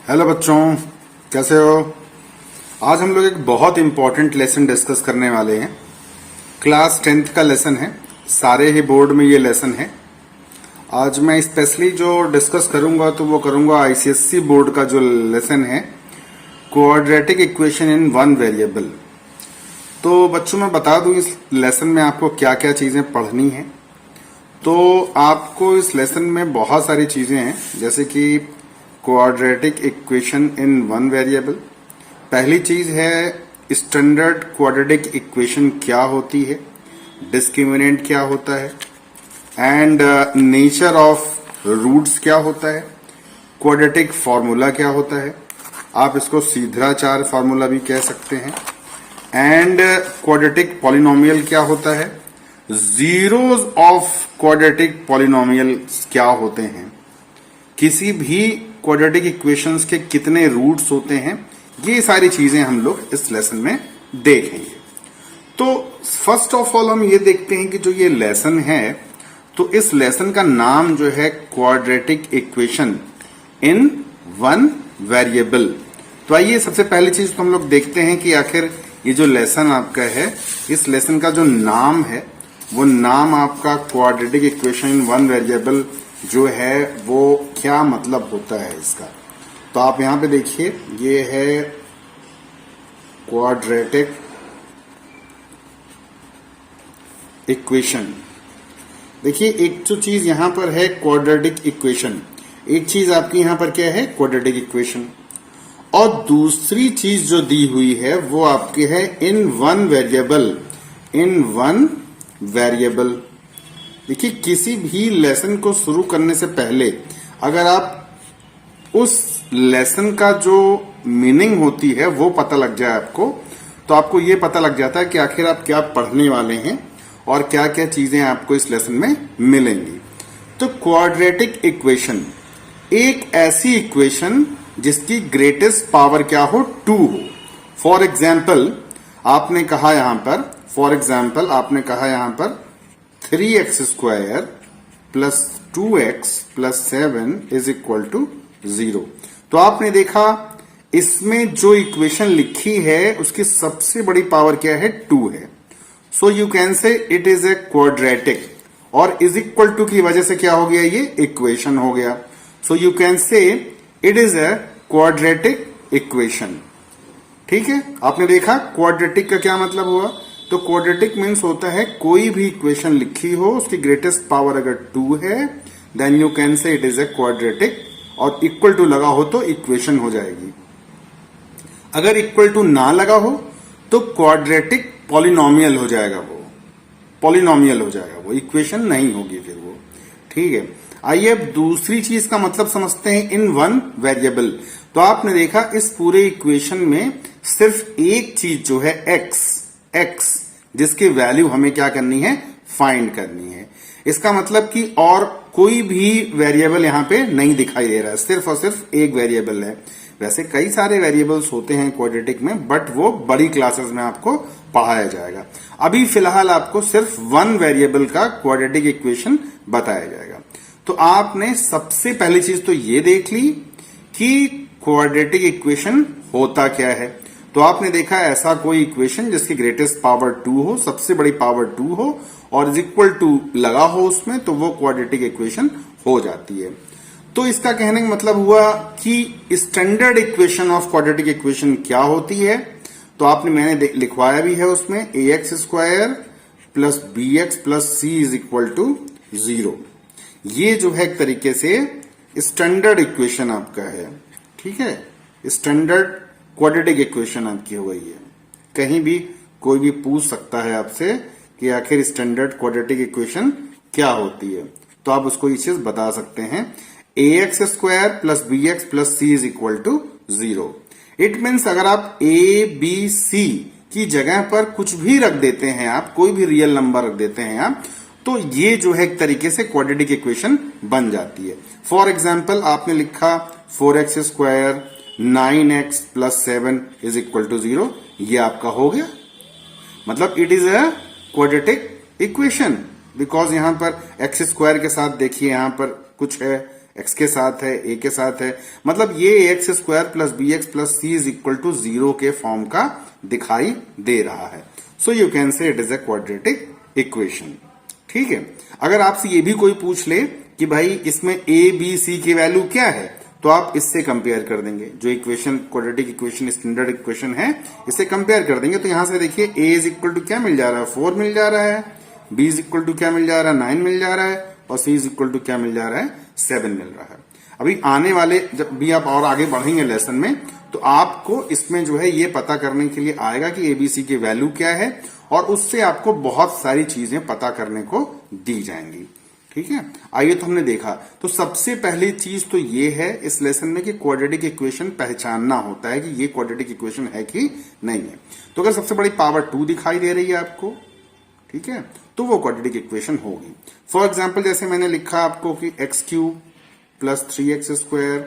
Hello बच्चों, कैसे हो। आज हम लोग एक बहुत इंपॉर्टेंट लेसन डिस्कस करने वाले हैं। क्लास 10th का लेसन है, सारे ही बोर्ड में ये लेसन है। आज मैं स्पेशली जो डिस्कस करूंगा तो वो करूंगा आईसीएससी बोर्ड का जो लेसन है, quadratic equation in one variable. तो बच्चों मैं बता दूं इस लेसन में आपको क्या क्या चीजें पढ़नी है। तो आपको इस लेसन में बहुत सारी चीजें हैं, जैसे कि quadratic equation in one variable. पहली चीज है स्टैंडर्ड क्वाड्रेटिक इक्वेशन क्या होती है, डिस्क्रिमिनेंट क्या होता है, एंड नेचर ऑफ रूट्स क्या होता है, क्वाड्रेटिक फॉर्मूला क्या होता है, आप इसको सीधाचार फॉर्मूला भी कह सकते हैं, एंड क्वाड्रेटिक पॉलिनोमियल क्या होता है, जीरोस ऑफ क्वाड्रेटिक पॉलिनोमियल क्या होते हैं, किसी भी क्वाड्रेटिक इक्वेशंस के कितने रूट्स होते हैं, ये सारी चीजें हम लोग इस लेसन में देखेंगे। तो फर्स्ट ऑफ ऑल हम ये देखते हैं कि जो ये लेसन है, तो इस लेसन का नाम जो है quadratic equation in one variable. तो आइए सबसे पहली चीज तो हम लोग देखते हैं कि आखिर ये जो लेसन आपका है, इस लेसन का जो नाम है वो नाम आपका quadratic equation in one variable जो है वो क्या मतलब होता है इसका। तो आप यहां पे देखिए, ये है क्वाड्रेटिक इक्वेशन। देखिए एक जो चीज यहां पर है क्वाड्रेटिक इक्वेशन, एक चीज आपकी यहां पर क्या है क्वाड्रेटिक इक्वेशन, और दूसरी चीज जो दी हुई है वो आपकी है in one variable. In one variable. देखिए किसी भी लेसन को शुरू करने से पहले अगर आप उस लेसन का जो मीनिंग होती है वो पता लग जाए आपको, तो आपको ये पता लग जाता है कि आखिर आप क्या पढ़ने वाले हैं और क्या क्या चीजें आपको इस लेसन में मिलेंगी। तो क्वाड्रेटिक इक्वेशन एक ऐसी इक्वेशन जिसकी ग्रेटेस्ट पावर क्या हो, 2 हो। फॉर एग्जाम्पल आपने कहा यहां पर 3x स्क्वायर प्लस 2x प्लस 7 इज इक्वल टू 0। तो आपने देखा इसमें जो इक्वेशन लिखी है उसकी सबसे बड़ी पावर क्या है, 2 है। So you can say it is a quadratic, और इज इक्वल टू की वजह से क्या हो गया, ये इक्वेशन हो गया। सो you can say it is a quadratic equation. ठीक है, आपने देखा क्वाड्रेटिक का क्या मतलब हुआ। तो क्वाड्रेटिक मीन्स होता है कोई भी इक्वेशन लिखी हो उसकी ग्रेटेस्ट पावर अगर 2 है, then you can say it is a quadratic, और इक्वल टू लगा हो तो इक्वेशन हो जाएगी। अगर इक्वल टू ना लगा हो तो क्वाड्रेटिक पॉलिनोमियल हो जाएगा, वो इक्वेशन नहीं होगी फिर वो। ठीक है, आइए अब दूसरी चीज का मतलब समझते हैं, इन वन वेरिएबल। तो आपने देखा इस पूरे इक्वेशन में सिर्फ एक चीज जो है x, जिसकी वैल्यू हमें क्या करनी है, फाइंड करनी है। इसका मतलब कि और कोई भी वेरिएबल यहां पे नहीं दिखाई दे रहा है, सिर्फ और सिर्फ एक वेरिएबल है। वैसे कई सारे वेरिएबल्स होते हैं क्वाड्रेटिक में, बट वो बड़ी क्लासेस में आपको पढ़ाया जाएगा। अभी फिलहाल आपको सिर्फ वन वेरिएबल का क्वाड्रेटिक इक्वेशन बताया जाएगा। तो आपने सबसे पहली चीज तो ये देख ली कि क्वाड्रेटिक इक्वेशन होता क्या है। तो आपने देखा ऐसा कोई इक्वेशन जिसकी ग्रेटेस्ट पावर 2 हो, सबसे बड़ी पावर 2 हो, और इज इक्वल टू लगा हो उसमें, तो वो क्वाड्रेटिक इक्वेशन हो जाती है। तो इसका कहने का मतलब हुआ कि standard equation of quadratic equation क्या होती है। तो आपने मैंने लिखवाया भी है उसमें, ax square plus bx plus c is equal to 0। ये जो है एक तरीके से स्टैंडर्ड इक्वेशन आपका है। ठीक है, स्टैंडर्ड क्वाड्रेटिक इक्वेशन आपकी हो गई है। कहीं भी कोई भी पूछ सकता है आपसे कि आखिर स्टैंडर्ड क्वाड्रेटिक इक्वेशन क्या होती है, तो आप उसको ये चीज बता सकते हैं, ax square plus bx plus c is equal to 0। It means अगर आप a b c की जगह पर कुछ भी रख देते हैं, आप कोई भी रियल नंबर रख देते हैं आप, तो ये जो है एक तरीके से क्वाड्रेटिक इक्वेशन बन जाती है। फॉर एग्जाम्पल आपने लिखा 4x square 9x plus 7 is equal to 0, ये आपका हो गया, मतलब it is a quadratic equation. Because यहां पर एक्स स्क्वायर के साथ देखिए यहां पर कुछ है एक्स के साथ है, ए के साथ है, मतलब ये x square plus b x plus c is equal to 0 के फॉर्म का दिखाई दे रहा है। So you can say it is a quadratic equation. ठीक है, अगर आपसे ये भी कोई पूछ ले कि भाई इसमें ए बी सी की वैल्यू क्या है, तो आप इससे कंपेयर कर देंगे। जो equation quadratic equation standard equation है, इससे कंपेयर कर देंगे। तो यहां से देखिए ए इज इक्वल टू क्या मिल जा रहा है, 4 मिल जा रहा है, बी इज इक्वल टू क्या मिल जा रहा है, 9 मिल जा रहा है, और सी इज इक्वल टू क्या मिल जा रहा है, 7 मिल रहा है। अभी आने वाले जब भी आप और आगे बढ़ेंगे लेसन में, तो आपको इसमें जो है ये पता करने के लिए आएगा कि एबीसी की वैल्यू क्या है, और उससे आपको बहुत सारी चीजें पता करने को दी जाएंगी। ठीक है, आइए तो हमने देखा, तो सबसे पहली चीज तो ये है इस लेसन में कि क्वाड्रेटिक इक्वेशन पहचानना होता है कि ये क्वाड्रेटिक इक्वेशन है कि नहीं है। तो अगर सबसे बड़ी पावर 2 दिखाई दे रही है आपको, ठीक है, तो वो क्वाड्रेटिक इक्वेशन होगी। फॉर एग्जाम्पल जैसे मैंने लिखा आपको कि x cube plus 3x square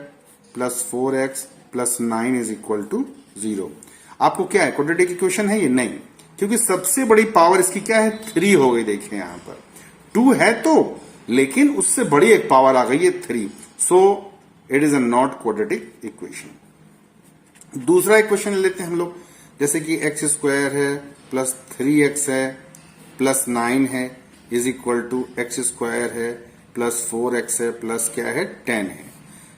plus 4x plus 9 is equal to 0। आपको क्या है, क्वाड्रेटिक इक्वेशन है ये? नहीं, क्योंकि सबसे बड़ी पावर इसकी क्या है, 3 हो गई। देखिए यहां पर 2 है तो, लेकिन उससे बड़ी एक पावर आ गई है 3। So it is a not quadratic equation. दूसरा इक्वेशन लेते हैं हम लोग, जैसे कि एक्स स्क्वायर है प्लस 3x है प्लस 9 है is equal to x square है प्लस 4x है प्लस क्या है 10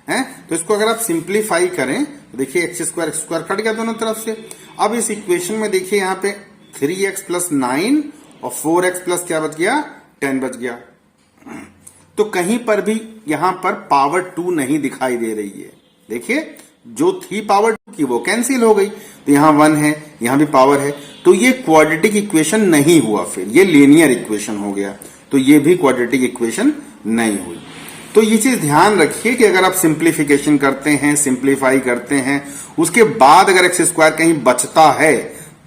है। तो इसको अगर आप सिंप्लीफाई करें तो देखिए एक्स स्क्वायर कट गया दोनों तरफ से। अब इस इक्वेशन में देखिए यहाँ पे 3x प्लस 9 और 4x प्लस क्या बच गया, 10 बच गया। तो कहीं पर भी यहां पर पावर 2 नहीं दिखाई दे रही है। देखिए जो थी पावर 2 की वो कैंसिल हो गई, तो यहां 1 है, यहां भी पावर है, तो ये क्वाड्रेटिक इक्वेशन नहीं हुआ, फिर ये लीनियर इक्वेशन हो गया। तो ये भी क्वाड्रेटिक इक्वेशन नहीं हुई। तो ये चीज ध्यान रखिए कि अगर आप सिंप्लीफिकेशन करते हैं, सिंप्लीफाई करते हैं, उसके बाद अगर एक्स स्क्वायर कहीं बचता है,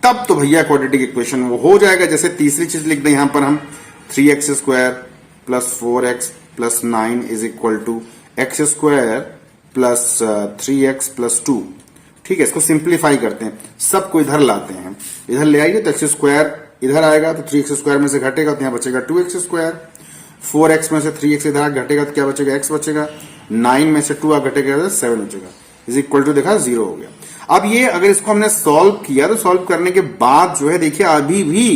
तब तो भैया क्वाड्रेटिक इक्वेशन वो हो जाएगा। जैसे तीसरी चीज लिख दें यहां पर हम 3x square plus 4x plus 9 is equal to x square plus 3x plus 2। ठीक है, इसको सिंप्लीफाई करते हैं, सबको इधर लाते हैं, इधर ले आइए तो एक्स स्क्वायर इधर आएगा तो 3x स्क्वायर में से घटेगा तो यहां बचेगा 2x स्क्वायर, 4x में से 3x इधर घटेगा तो क्या बचेगा, x बचेगा, 9 में से 2 घटेगा तो 7 बचेगा, इज इक्वल टू देखा 0 हो गया। अब ये अगर इसको हमने सॉल्व किया तो सॉल्व करने के बाद जो है देखिए अभी भी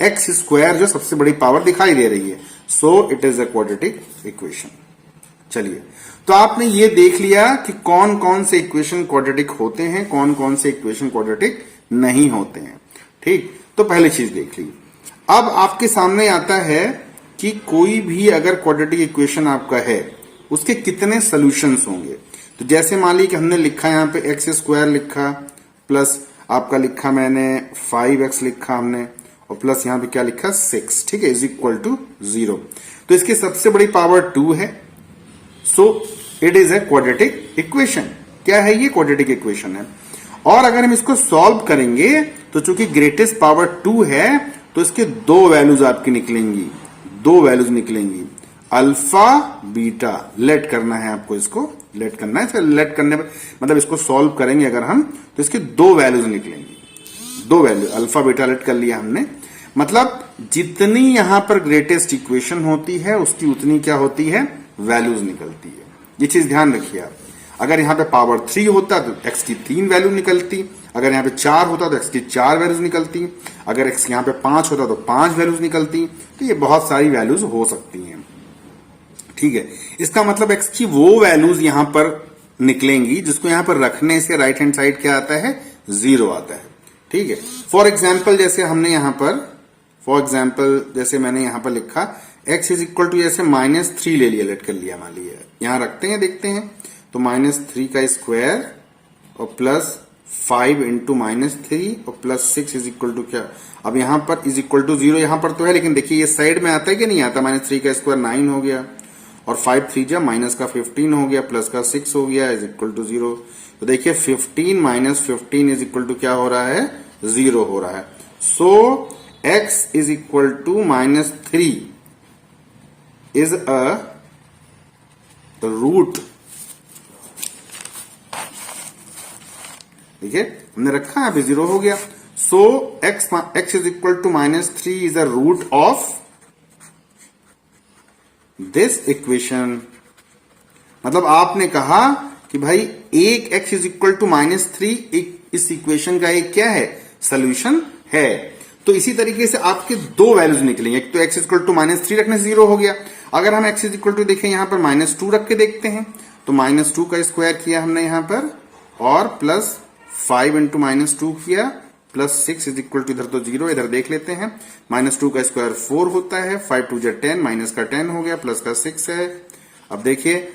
एक्स स्क्वायर जो सबसे बड़ी पावर दिखाई दे रही है। So it is a quadratic equation. चलिए, तो आपने ये देख लिया कि कौन कौन से इक्वेशन क्वाड्रेटिक होते हैं, कौन कौन से इक्वेशन क्वाड्रेटिक नहीं होते हैं। ठीक, तो पहली चीज देख ली। अब आपके सामने आता है कि कोई भी अगर क्वाड्रेटिक इक्वेशन आपका है उसके कितने सॉल्यूशंस होंगे। तो जैसे मान लीजिए कि हमने लिखा यहां पे एक्स स्क्वायर लिखा प्लस आपका लिखा मैंने 5x लिखा हमने, और प्लस यहां पे क्या लिखा 6, ठीक है, इज इक्वल टू 0। तो इसकी सबसे बड़ी पावर 2 है। So it is a quadratic equation. क्या है ये, क्वाड्रेटिक इक्वेशन है। और अगर हम इसको सॉल्व करेंगे तो चूंकि ग्रेटेस्ट पावर 2 है तो इसके 2 वैल्यूज आपकी निकलेंगी, 2 वैल्यूज निकलेंगी, अल्फा बीटा। लेट करना है आपको, इसको लेट करना है। फिर लेट करने पर मतलब इसको सॉल्व करेंगे अगर हम तो इसके 2 वैल्यूज निकलेंगी, 2 वैल्यू अल्फा बीटा लेट कर लिया हमने। मतलब जितनी यहां पर ग्रेटेस्ट इक्वेशन होती है उसकी उतनी क्या होती है, वैल्यूज निकलती है। ये चीज ध्यान रखिए आप। अगर यहां पे पावर 3 होता तो एक्स की 3 वैल्यू निकलती, अगर यहां पे 4 होता तो एक्स की 4 वैल्यूज निकलती, अगर एक्स यहां पे 5 होता तो 5 वैल्यूज निकलती। तो ये बहुत सारी वैल्यूज हो सकती हैं। ठीक है, इसका मतलब एक्स की वो वैल्यूज यहां पर निकलेंगी जिसको यहां पर रखने से राइट हैंड साइड क्या आता है, 0 आता है। ठीक है, फॉर एग्जाम्पल जैसे हमने यहां पर, फॉर एग्जाम्पल जैसे मैंने यहां पर लिखा x इज इक्वल टू जैसे -3 ले लिया, लेट कर लिया, मान लिया यहां रखते हैं, देखते हैं। तो -3 का स्क्वायर और प्लस 5 इंटू -3 और प्लस 6 इज इक्वल टू क्या, अब यहां पर इज इक्वल टू 0 यहां पर तो है, लेकिन देखिए ये साइड में आता है कि नहीं आता। -3 का स्क्वायर 9 हो गया और 5 3 जा माइनस का 15 हो गया, प्लस का 6 हो गया, इज इक्वल टू 0। तो देखिए 15 माइनस 15 इज इक्वल टू क्या हो रहा है, 0 हो रहा है। So x is equal to -3 is a root. देखिए हमने रखा है, अभी 0 हो गया। So x is equal to -3 is a root of this equation मतलब आपने कहा कि भाई एक x इज इक्वल टू -3 इस इक्वेशन का एक क्या है, सोल्यूशन है। तो इसी तरीके से आपके दो वैल्यूज निकलेंगे, एक तो x इज इक्वल टू -3 रखने से 0 हो गया। अगर हम x इज इक्वल टू देखें यहां पर -2 रख के देखते हैं, तो -2 का स्क्वायर किया हमने यहां पर, और प्लस 5 इंटू -2 किया, प्लस 6 इज इक्वल टू, इधर तो 0, इधर देख लेते हैं, -2 का स्क्वायर 4 होता है, 5 2 10, माइनस का 10 हो गया, प्लस का 6 है। अब देखिए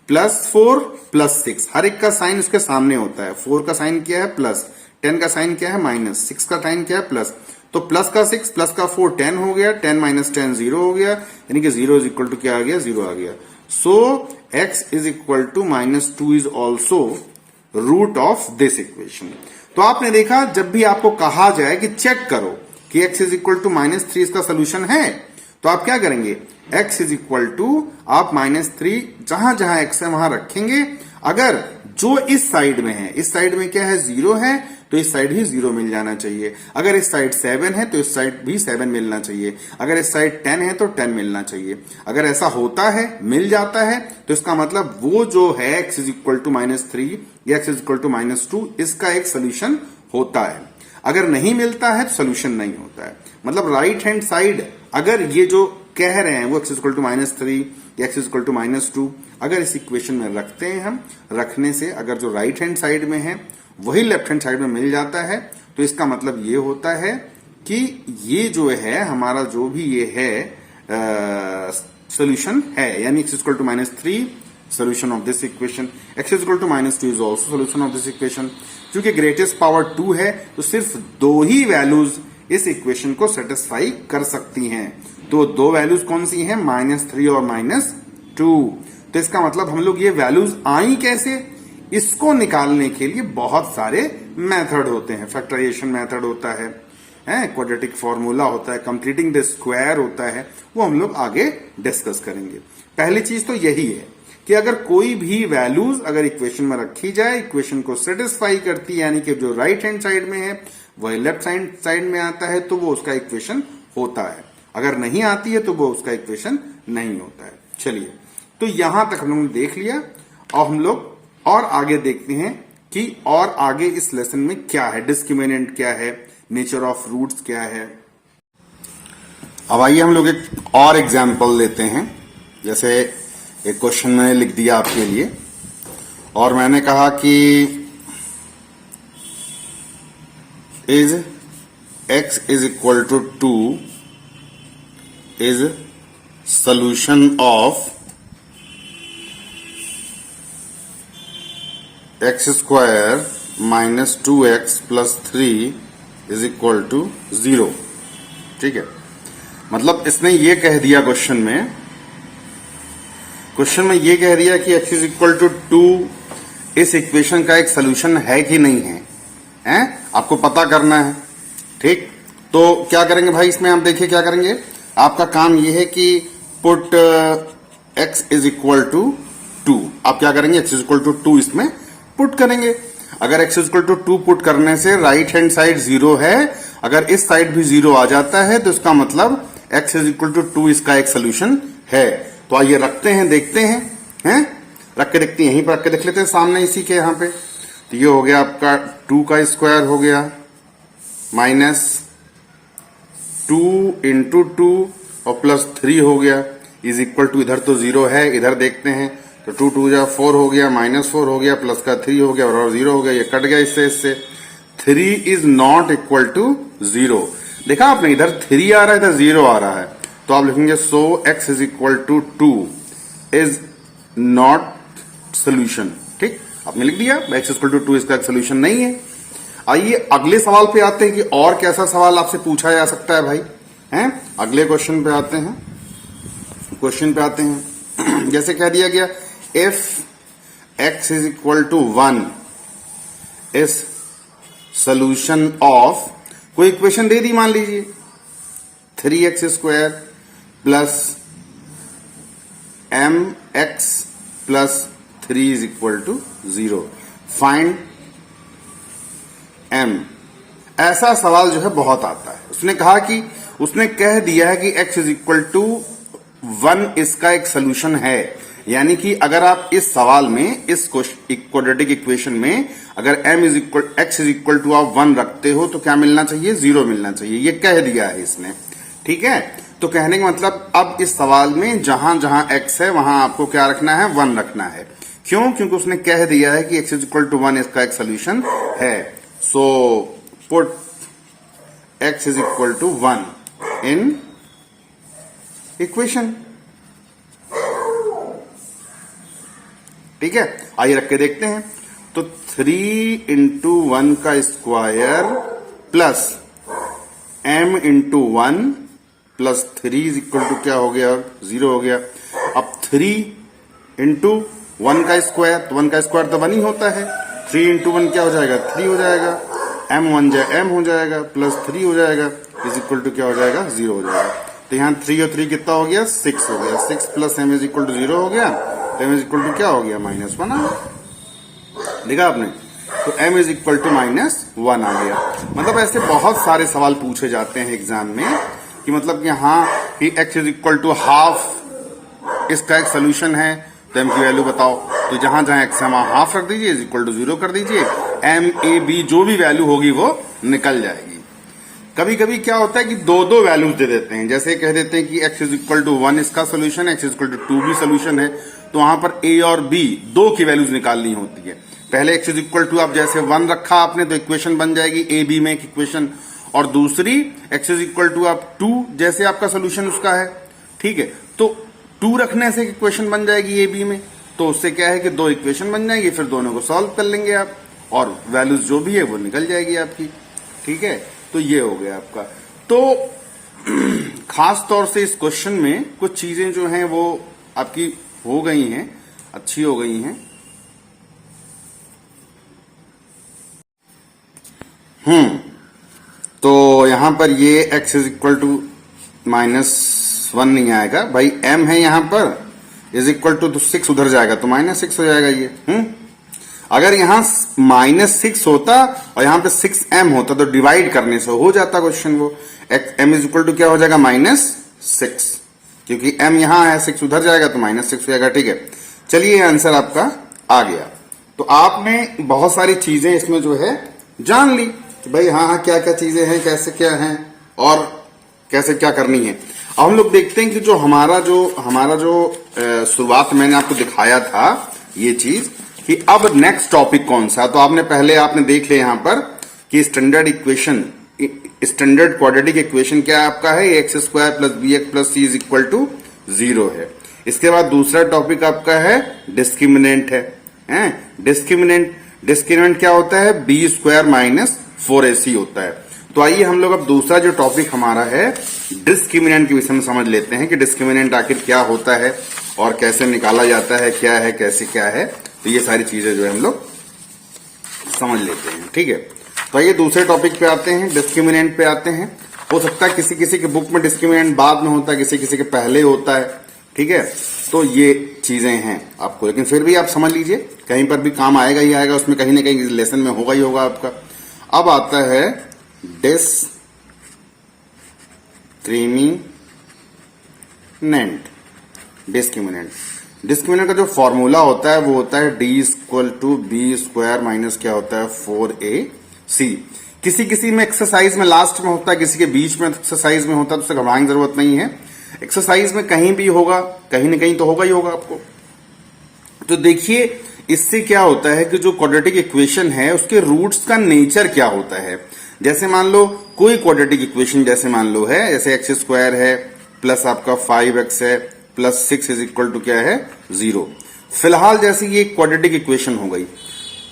+4 +6, हर एक का साइन उसके सामने होता है। 4 का साइन क्या है प्लस, 10 का साइन क्या है माइनस, 6 का साइन क्या है प्लस। तो प्लस का 6 प्लस का 4 10 हो गया, 10 माइनस 10 0 हो गया, यानी कि 0 इज इक्वल टू क्या आ गया, 0 आ गया। So x is equal to -2 is also root of this equation. तो आपने देखा, जब भी आपको कहा जाए कि चेक करो कि x इज इक्वल टू -3 इसका सोल्यूशन है, तो आप क्या करेंगे, x इज इक्वल टू आप -3 जहां जहां x है वहां रखेंगे। अगर जो इस साइड में है, इस साइड में क्या है 0 है, तो इस साइड ही 0 मिल जाना चाहिए। अगर इस साइड 7 है तो इस साइड भी 7 मिलना चाहिए। अगर इस साइड 10 है तो 10 मिलना चाहिए। अगर ऐसा होता है, मिल जाता है, तो इसका मतलब वो जो है x इज इक्वल टू -3 या x इज इक्वल टू -2 इसका एक सोल्यूशन होता है। अगर नहीं मिलता है तो सोल्यूशन नहीं होता है। मतलब राइट हैंड साइड अगर ये जो कह रहे हैं वो x इज इक्वल टू -3 या x इज इक्वल टू -2 अगर इस इक्वेशन में रखते हैं हम, रखने से अगर जो राइट हैंड साइड में है वही लेफ्ट हैंड साइड में मिल जाता है, तो इसका मतलब ये होता है कि ये जो है हमारा जो भी ये है सोल्यूशन है, यानी x equal to -3 solution of this equation, x equal to -2 is also solution of this equation. क्योंकि ग्रेटेस्ट पावर 2 है, तो सिर्फ दो ही वैल्यूज इस इक्वेशन को सेटिस्फाई कर सकती हैं। तो दो वैल्यूज कौन सी हैं, -3 और -2। तो इसका मतलब हम लोग ये वैल्यूज आई कैसे, इसको निकालने के लिए बहुत सारे मेथड होते हैं। फैक्टराइजेशन मेथड होता है, क्वाड्रेटिक फॉर्मूला होता है, कंप्लीटिंग द स्क्वायर होता है, वो हम लोग आगे डिस्कस करेंगे। पहली चीज तो यही है कि अगर कोई भी वैल्यूज अगर इक्वेशन में रखी जाए, इक्वेशन को सेटिस्फाई करती है, यानी कि जो राइट हैंड साइड में है वही लेफ्ट हैंड साइड में आता है, तो वो उसका इक्वेशन होता है। अगर नहीं आती है तो वो उसका इक्वेशन नहीं होता है। चलिए, तो यहां तक हम लोगों ने देख लिया, और हम लोग और आगे देखते हैं कि और आगे इस लेसन में क्या है, डिस्क्रिमिनेंट क्या है, नेचर ऑफ रूट्स क्या है। अब आइए हम लोग एक और एग्जाम्पल लेते हैं। जैसे एक क्वेश्चन मैंने लिख दिया आपके लिए, और मैंने कहा कि is x is equal to 2 is solution of x square -2x plus 3 is equal to 0। ठीक है, मतलब इसने ये कह दिया क्वेश्चन में ये कह दिया कि x इज इक्वल टू 2 इस इक्वेशन का एक सोल्यूशन है कि नहीं है, आपको पता करना है। ठीक, तो क्या करेंगे भाई, इसमें आप देखिए क्या करेंगे। आपका काम ये है कि put x is equal to 2, आप क्या करेंगे, x इज इक्वल टू 2 इसमें पुट करेंगे। अगर x इक्वल टू 2 पुट करने से राइट हैंड साइड 0 है, अगर इस साइड भी 0 आ जाता है, तो इसका मतलब x इज इक्वल टू 2 इसका एक सोल्यूशन है। तो आइए रखते हैं, देखते हैं, रख के देखते हैं, यहीं पर रख के देख लेते हैं सामने इसी के यहाँ पे। तो ये हो गया आपका 2 का स्क्वायर हो गया -2 इंटू 2 और प्लस 3 हो गया इज इक्वल टू, इधर तो 0 है, इधर देखते हैं, तो 2 2 जा 4 हो गया, -4 हो गया, प्लस का 3 हो गया और 0 हो गया, ये कट गया इससे 3 इज नॉट इक्वल टू 0। देखा आपने, इधर 3 आ रहा है, इधर 0 आ रहा है, तो आप लिखेंगे so x is equal to 2 is not solution. ठीक, आपने लिख दिया x इक्वल टू 2 इसका सोल्यूशन नहीं है। आइए अगले सवाल पे आते हैं कि और कैसा सवाल आपसे पूछा जा सकता है भाई, अगले क्वेश्चन पे आते हैं। जैसे कह दिया गया if x is equal to 1 is solution of, कोई इक्वेशन दे दी मान लीजिए 3x square plus mx plus 3 is equal to 0, find m। ऐसा सवाल जो है बहुत आता है। उसने कहा कि उसने कह दिया है कि x इज इक्वल टू 1 इसका एक सोल्यूशन है, यानी कि अगर आप इस सवाल में इस क्वाड्रेटिक इक्वेशन में अगर x इज इक्वल टू आप 1 रखते हो तो क्या मिलना चाहिए, 0 मिलना चाहिए। ये कह दिया है इसने, ठीक है। तो कहने का मतलब अब इस सवाल में जहां जहां x है वहां आपको क्या रखना है, 1 रखना है। क्यों? क्योंकि उसने कह दिया है कि x इज इक्वल टू 1 इसका एक सोल्यूशन है। So put x is equal to 1 in equation, ठीक है। आइए रख के देखते हैं। तो 3 इंटू 1 का square plus m into 1 plus 3 is equal to क्या हो गया, 0 हो गया। अब 3 इंटू 1 का स्क्वायर, तो 1 का स्क्वायर तो 1 ही होता है। 3 इंटू 1 क्या हो जाएगा, 3 हो जाएगा। m हो जाएगा प्लस 3 हो जाएगा इज इक्वल टू क्या हो जाएगा, 0 हो जाएगा। तो यहाँ 3 और 3 कितना हो गया, 6 हो गया। 6 plus m is equal to 0 हो गया, तो m इज इक्वल टू क्या हो गया, -1 आ गया। देखा आपने, तो m इज इक्वल टू -1 आ गया। मतलब ऐसे बहुत सारे सवाल पूछे जाते हैं एग्जाम में कि मतलब यहाँ कि x is equal to half इसका एक सोल्यूशन है, तो m की वैल्यू बताओ। तो जहां जहां x है वहां हाफ रख दीजिए, इज इक्वल टू 0 कर दीजिए। m a b जो भी वैल्यू होगी वो निकल जाएगी। कभी कभी क्या होता है कि दो दो वैल्यूज दे देते हैं, जैसे कह देते हैं कि x इज इक्वल टू 1 इसका सोल्यूशन है, x इज इक्वल टू 2 भी सोल्यूशन है। तो वहां पर a और b दो की वैल्यूज निकालनी होती है। पहले x इज इक्वल टू आप जैसे 1 रखा आपने तो इक्वेशन बन जाएगी a b में एक इक्वेशन, और दूसरी x इज इक्वल टू आप 2 जैसे आपका सोल्यूशन उसका है, ठीक है। तो 2 रखने से इक्वेशन बन जाएगी a b में, तो उससे क्या है कि दो इक्वेशन बन जाएगी, फिर दोनों को सॉल्व कर लेंगे आप और वैल्यूज जो भी है वो निकल जाएगी आपकी, ठीक है। तो ये हो गया आपका। तो खास तौर से इस क्वेश्चन में कुछ चीजें जो हैं वो आपकी हो गई हैं, अच्छी हो गई हैं। तो यहां पर ये x इज इक्वल टू -1 नहीं आएगा भाई, m है यहां पर इज इक्वल टू 6 उधर जाएगा तो -6 हो जाएगा ये। अगर यहां -6 होता और यहां पे 6m होता तो डिवाइड करने से हो जाता क्वेश्चन वो। m इज इक्वल टू क्या हो जाएगा, -6, क्योंकि m यहां है 6 उधर जाएगा तो -6 हो जाएगा, ठीक है। चलिए आंसर आपका आ गया। तो आपने बहुत सारी चीजें इसमें जो है जान ली कि भाई हाँ क्या क्या चीजें हैं, कैसे क्या हैं और कैसे क्या करनी है। अब हम लोग देखते हैं कि जो हमारा जो शुरुआत मैंने आपको दिखाया था ये चीज कि अब नेक्स्ट टॉपिक कौन सा। तो आपने देख लिया यहां पर कि स्टैंडर्ड क्वाड्रेटिक इक्वेशन क्या है आपका है, x square plus b x plus c is equal to 0 है। इसके बाद दूसरा टॉपिक आपका है डिस्क्रिमिनेंट है। डिस्क्रिमिनेंट क्या होता है, बी स्क्वायर माइनस 4ac होता है। तो आइए हम लोग अब दूसरा जो टॉपिक हमारा है डिस्क्रिमिनेंट के विषय में समझ लेते हैं कि डिस्क्रिमिनेंट आखिर क्या होता है और कैसे निकाला जाता है, क्या है कैसे क्या है। तो ये सारी चीजें जो है हम लोग समझ लेते हैं, ठीक है। तो आइए दूसरे टॉपिक पे आते हैं, डिस्क्रिमिनेंट पे आते हैं। हो सकता है किसी किसी के बुक में डिस्क्रिमिनेंट बाद में होता है, किसी किसी के पहले होता है, ठीक है। तो ये चीजें हैं आपको, लेकिन फिर भी आप समझ लीजिए कहीं पर भी काम आएगा ही आएगा, उसमें कहीं ना कहीं लेसन में होगा ही होगा आपका। अब आता है डिस्क्रिमिनेंट का जो फॉर्मूला होता है वो होता है d equal to b square minus क्या होता है 4ac। किसी किसी में एक्सरसाइज में लास्ट में होता है, किसी के बीच में एक्सरसाइज में होता है, तो उससे घबराने की जरूरत नहीं है। एक्सरसाइज में कहीं भी होगा, कहीं ना कहीं तो होगा ही होगा आपको। तो देखिए इससे क्या होता है कि जो क्वाड्रेटिक इक्वेशन है उसके रूट्स का नेचर क्या होता है। जैसे मान लो कोई क्वाड्रेटिक इक्वेशन जैसे मान लो है, जैसे एक्स स्क्वायर है प्लस आपका 5x है प्लस 6 इज इक्वल टू क्या है 0। फिलहाल जैसे ये क्वाड्रेटिक इक्वेशन हो गई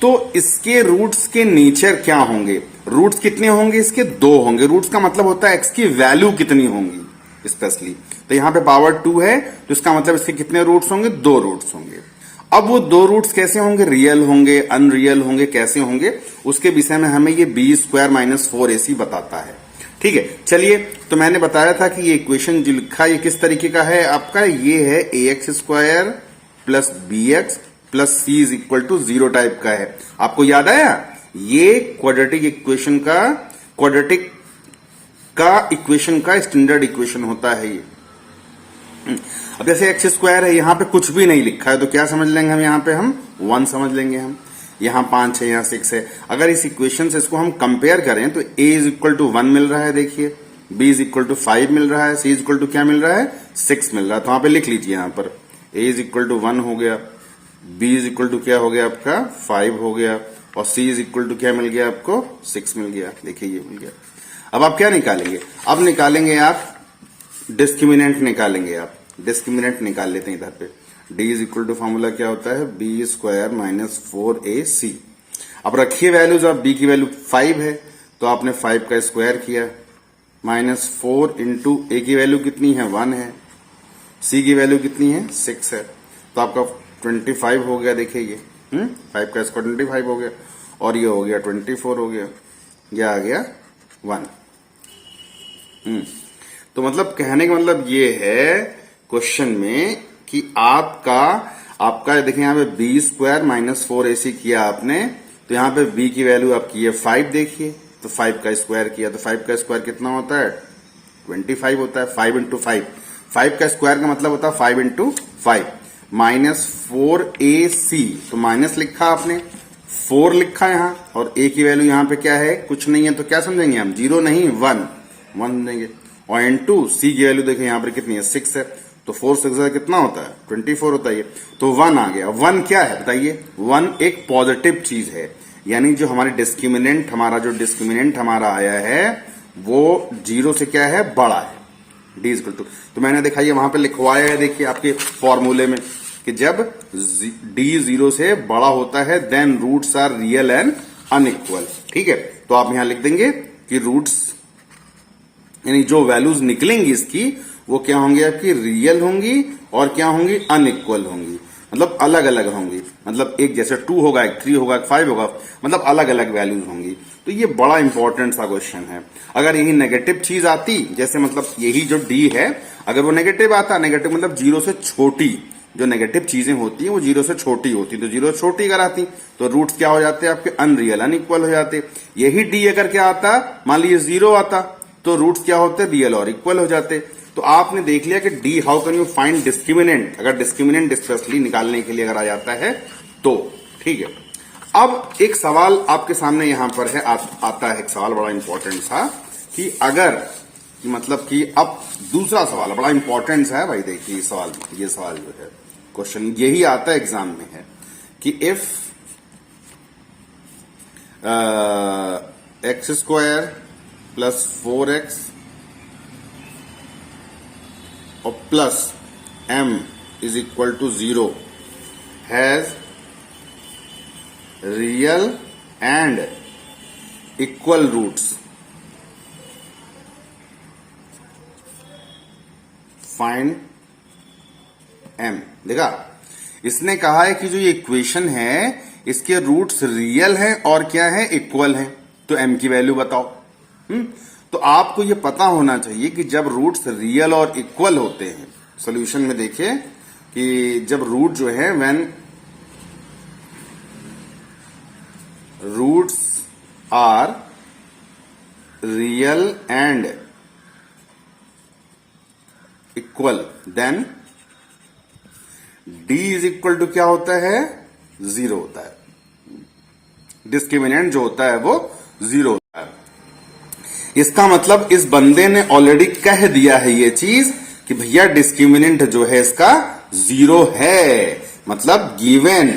तो इसके रूट्स के नेचर क्या होंगे, रूट्स कितने होंगे, इसके 2 होंगे। रूट्स का मतलब होता है एक्स की वैल्यू कितनी होंगी स्पेशली। तो यहां पे पावर 2 है तो इसका मतलब इसके कितने रूट्स होंगे, 2 रूट्स होंगे। अब वो 2 रूट्स कैसे होंगे, रियल होंगे अनरियल होंगे, कैसे होंगे, उसके विषय में हमें ये बी स्क्वायर माइनस 4ac बताता है, ठीक है। चलिए तो मैंने बताया था कि ये इक्वेशन जो लिखा ये किस तरीके का है आपका, ये है ax square plus bx plus c is equal to 0 type का है। आपको याद आया, ये क्वाड्रेटिक इक्वेशन का स्टैंडर्ड इक्वेशन होता है ये। अब जैसे एक्स स्क्वायर है, यहाँ पे कुछ भी नहीं लिखा है तो क्या समझ लेंगे हम, यहाँ पे हम 1 समझ लेंगे हम। यहाँ 5 है, यहाँ 6 है। अगर इस इक्वेशन से इसको हम कंपेयर करें तो a इज इक्वल टू 1 मिल रहा है, देखिए b इज इक्वल टू 5 मिल रहा है, c इज इक्वल टू क्या मिल रहा है, 6 मिल रहा है। तो यहाँ पे लिख लीजिए, यहाँ पर a इज इक्वल टू 1 हो गया, b इज इक्वल टू क्या हो गया आपका 5 हो गया, और c इज इक्वल टू क्या मिल गया आपको 6 मिल गया। देखिए ये मिल गया। अब आप क्या निकालेंगे, अब निकालेंगे आप डिस्क्रिमिनेंट निकालेंगे। आप डिस्क्रिमिनेंट निकाल लेते हैं इधर पे। d is equal to formula क्या होता है, b स्क्वायर माइनस 4ac। अब रखिए वैल्यूज, अब b की वैल्यू 5 है तो आपने 5 का स्क्वायर किया, माइनस 4 इंटू a की वैल्यू कितनी है 1 है, c की वैल्यू कितनी है 6 है, तो आपका 25 हो गया। देखिए ये 5 का स्क्वायर 25 हो गया, और ये हो गया 24 हो गया, ये आ गया 1। तो मतलब कहने का मतलब ये है क्वेश्चन में कि आपका देखिए यहाँ पे b स्क्वायर माइनस 4ac किया आपने, तो यहाँ पे b की वैल्यू आपकी है 5, देखिए तो 5 का स्क्वायर किया तो 5 का स्क्वायर कितना होता है 25 होता है। 5 इंटू 5 का स्क्वायर का मतलब होता है 5 इंटू 5 माइनस 4ac, तो माइनस लिखा आपने, 4 लिखा यहाँ, और a की वैल्यू यहाँ पे क्या है कुछ नहीं है, तो क्या समझेंगे हम 0 नहीं 1 समझेंगे। और इंटू c की वैल्यू देखिए यहाँ पर कितनी है 6 है, तो 4 6 कितना होता है 24 होता है, तो 1 आ गया। 1 क्या है बताइए, 1 एक पॉजिटिव चीज है, यानी जो हमारे डिस्क्रिमिनेंट हमारा आया है वो 0 से क्या है बड़ा है, d इक्वल टू। तो मैंने दिखाइए वहां पे लिखवाया है, देखिए आपके फॉर्मूले में कि जब d 0 से बड़ा होता है then roots are real and unequal. ठीक है, तो आप यहां लिख देंगे कि रूट्स यानी जो वैल्यूज निकलेंगी इसकी वो क्या होंगी आपकी रियल होंगी और क्या होंगी अनइक्वल होंगी, मतलब अलग अलग होंगी। मतलब एक जैसे 2 होगा, एक 3 होगा, एक 5 होगा, मतलब अलग अलग वैल्यूज होंगी। तो ये बड़ा इंपॉर्टेंट सा क्वेश्चन है। अगर यही नेगेटिव चीज आती, जैसे मतलब यही जो डी है अगर वो नेगेटिव आता, नेगेटिव मतलब 0 से छोटी, जो नेगेटिव चीजें होती है वो 0 से छोटी होती, तो 0 से छोटी अगर आती तो रूट्स क्या हो जाते हैं आपके अनरियल अनइक्वल हो जाते। यही डी अगर क्या आता, मान लीजिए 0 आता, तो रूट्स क्या होते रियल और इक्वल हो जाते। तो आपने देख लिया कि D how can you find discriminant, अगर डिस्क्रिमिनेंट स्पेशली निकालने के लिए अगर आ जाता है तो। ठीक है, अब एक सवाल आपके सामने यहां पर है, आता है एक सवाल बड़ा इंपॉर्टेंट सा कि अगर मतलब कि अब दूसरा सवाल बड़ा इंपॉर्टेंट सा है भाई। देखिए ये सवाल जो है क्वेश्चन यही आता है एग्जाम में है कि if x square plus 4x और plus m is equal to 0 has real and equal roots, find m। देखा, इसने कहा है कि जो ये इक्वेशन है इसके रूट्स रियल हैं और क्या है इक्वल हैं, तो m की वैल्यू बताओ। तो आपको ये पता होना चाहिए कि जब रूट्स रियल और इक्वल होते हैं, सॉल्यूशन में देखिए कि जब रूट जो है when roots are real and equal then d is equal to क्या होता है 0 होता है। डिस्क्रिमिनेंट जो होता है वो 0 होता है। इसका मतलब इस बंदे ने ऑलरेडी कह दिया है ये चीज कि भैया डिस्क्रिमिनेंट जो है इसका 0 है, मतलब गिवन।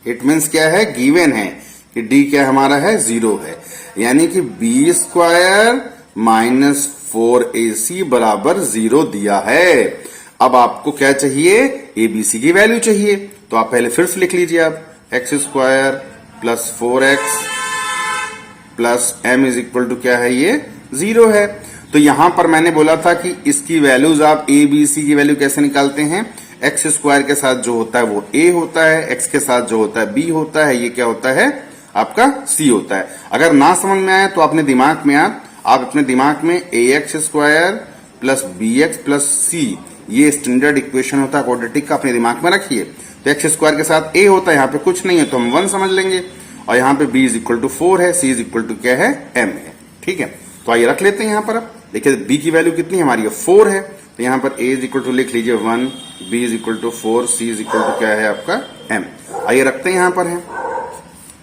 इट मीन्स क्या है, गिवन है कि d क्या हमारा है 0 है, यानी कि b स्क्वायर माइनस 4ac बराबर 0 दिया है। अब आपको क्या चाहिए, abc की वैल्यू चाहिए, तो आप पहले फिर से लिख लीजिए, आप x square plus 4x plus m is equal to क्या है ये 0 है। तो यहां पर मैंने बोला था कि इसकी वैल्यूज आप a b c की वैल्यू कैसे निकालते हैं, एक्स स्क्वायर के साथ जो होता है वो a होता है, x के साथ जो होता है b होता है, ये क्या होता है आपका c होता है। अगर ना समझ में आए तो अपने दिमाग में आप अपने दिमाग में ax square plus bx plus c, ये स्टैंडर्ड इक्वेशन होता है क्वाड्रेटिक का, अपने दिमाग में रखिए। तो एक्स स्क्वायर के साथ a होता है, यहाँ पे कुछ नहीं है तो हम 1 समझ लेंगे, और यहाँ पे b इज इक्वल टू 4 है, c इज इक्वल टू क्या है m है। ठीक है, तो आइए रख लेते हैं यहाँ पर। अब देखिए b की वैल्यू कितनी है हमारी, 4 है, तो यहाँ पर a इज इक्वल टू लिख लीजिए 1, b is equal to 4, c is equal to क्या है आपका m। आइए रखते हैं, यहाँ पर है,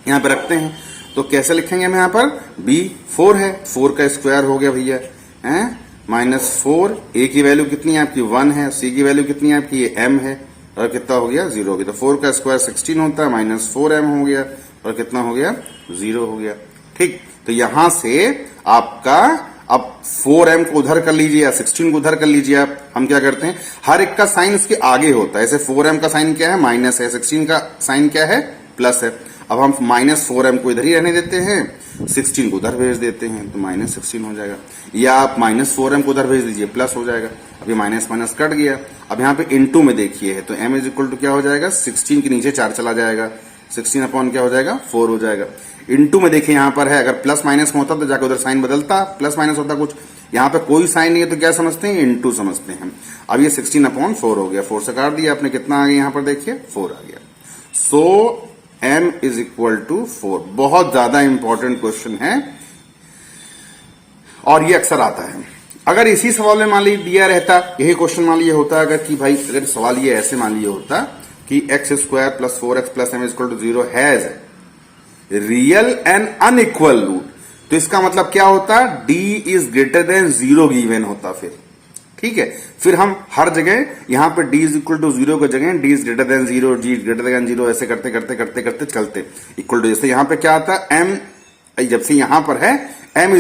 यहाँ पर रखते हैं। तो कैसे लिखेंगे हम यहाँ पर, b 4 है, 4 का स्क्वायर हो गया भैया है, -4, a की वैल्यू कितनी है आपकी 1 है, c की वैल्यू कितनी है आपकी ये m है, और कितना हो गया 0 हो गया। तो 4 का स्क्वायर 16 होता है, -4m हो गया, और कितना हो गया 0 हो गया। ठीक, तो यहां से आपका अब 4m को उधर कर लीजिए या 16 को उधर कर लीजिए आप। हम क्या करते हैं, हर एक का साइन उसके आगे होता है। ऐसे 4m का साइन क्या है, माइनस है, 16 का साइन क्या है, प्लस है। अब हम -4m को इधर ही रहने देते हैं, 16 को उधर भेज देते हैं, तो -16 हो जाएगा। या आप -4m को उधर भेज दीजिए, प्लस हो जाएगा। अभी माइनस माइनस कट गया। अब यहाँ पे इनटू में देखिए है, तो m इज इक्वल टू क्या हो जाएगा, 16 के नीचे 4 चला जाएगा, 16 अपॉन क्या हो जाएगा 4 हो जाएगा। इनटू में देखिए यहाँ पर है, अगर प्लस माइनस में होता तो जाकर उधर साइन बदलता, प्लस माइनस होता कुछ। यहाँ पे कोई साइन नहीं है तो क्या समझते हैं, इनटू समझते हैं। अब ये 16 अपॉन 4 हो गया, 4 से काट दिया आपने, कितना आ गया यहाँ पर देखिए 4 आ गया। सो m इज इक्वल टू 4। बहुत ज्यादा इंपॉर्टेंट क्वेश्चन है और ये अक्सर आता है। अगर इसी सवाल में मान लीजिए दिया रहता, यही क्वेश्चन मान लीजिए होता, अगर कि भाई अगर सवाल ये ऐसे मान लीजिए होता कि x square plus 4x plus m is equal to 0 has real and unequal root, तो इसका मतलब क्या होता, d is greater than 0 given होता। फिर ठीक है, फिर हम हर जगह यहाँ पे d इज इक्वल टू 0 की जगह d is greater than 0, g is greater than 0 ऐसे करते करते करते करते चलते इक्वल टू। जैसे यहाँ पे क्या आता है m, जब से यहाँ पर है m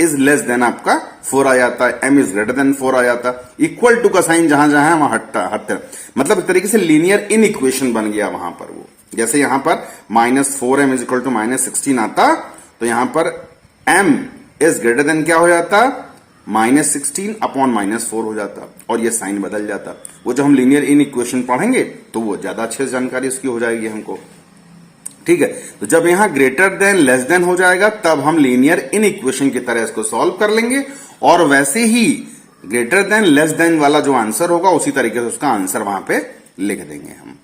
इज लेस देन आपका 4 आ जाता है, m इज ग्रेटर देन 4 आ जाता है। इक्वल टू का साइन जहां जहां है वहां हटता, मतलब एक तरीके से लीनियर इन इक्वेशन बन गया वहां पर वो। जैसे यहां पर -4m इज इक्वल टू -16 आता, तो यहां पर m इज ग्रेटर देन क्या हो जाता, -16 अपॉन -4 हो जाता, और ये साइन बदल जाता। वो जब हम लीनियर इन इक्वेशन पढ़ेंगे तो वो ज्यादा अच्छे से जानकारी उसकी हो जाएगी हमको। ठीक है, तो जब यहां ग्रेटर देन लेस देन हो जाएगा तब हम लीनियर इन इक्वेशन की तरह इसको सॉल्व कर लेंगे, और वैसे ही ग्रेटर देन लेस देन वाला जो आंसर होगा उसी तरीके से उसका आंसर वहां पे लिख देंगे हम।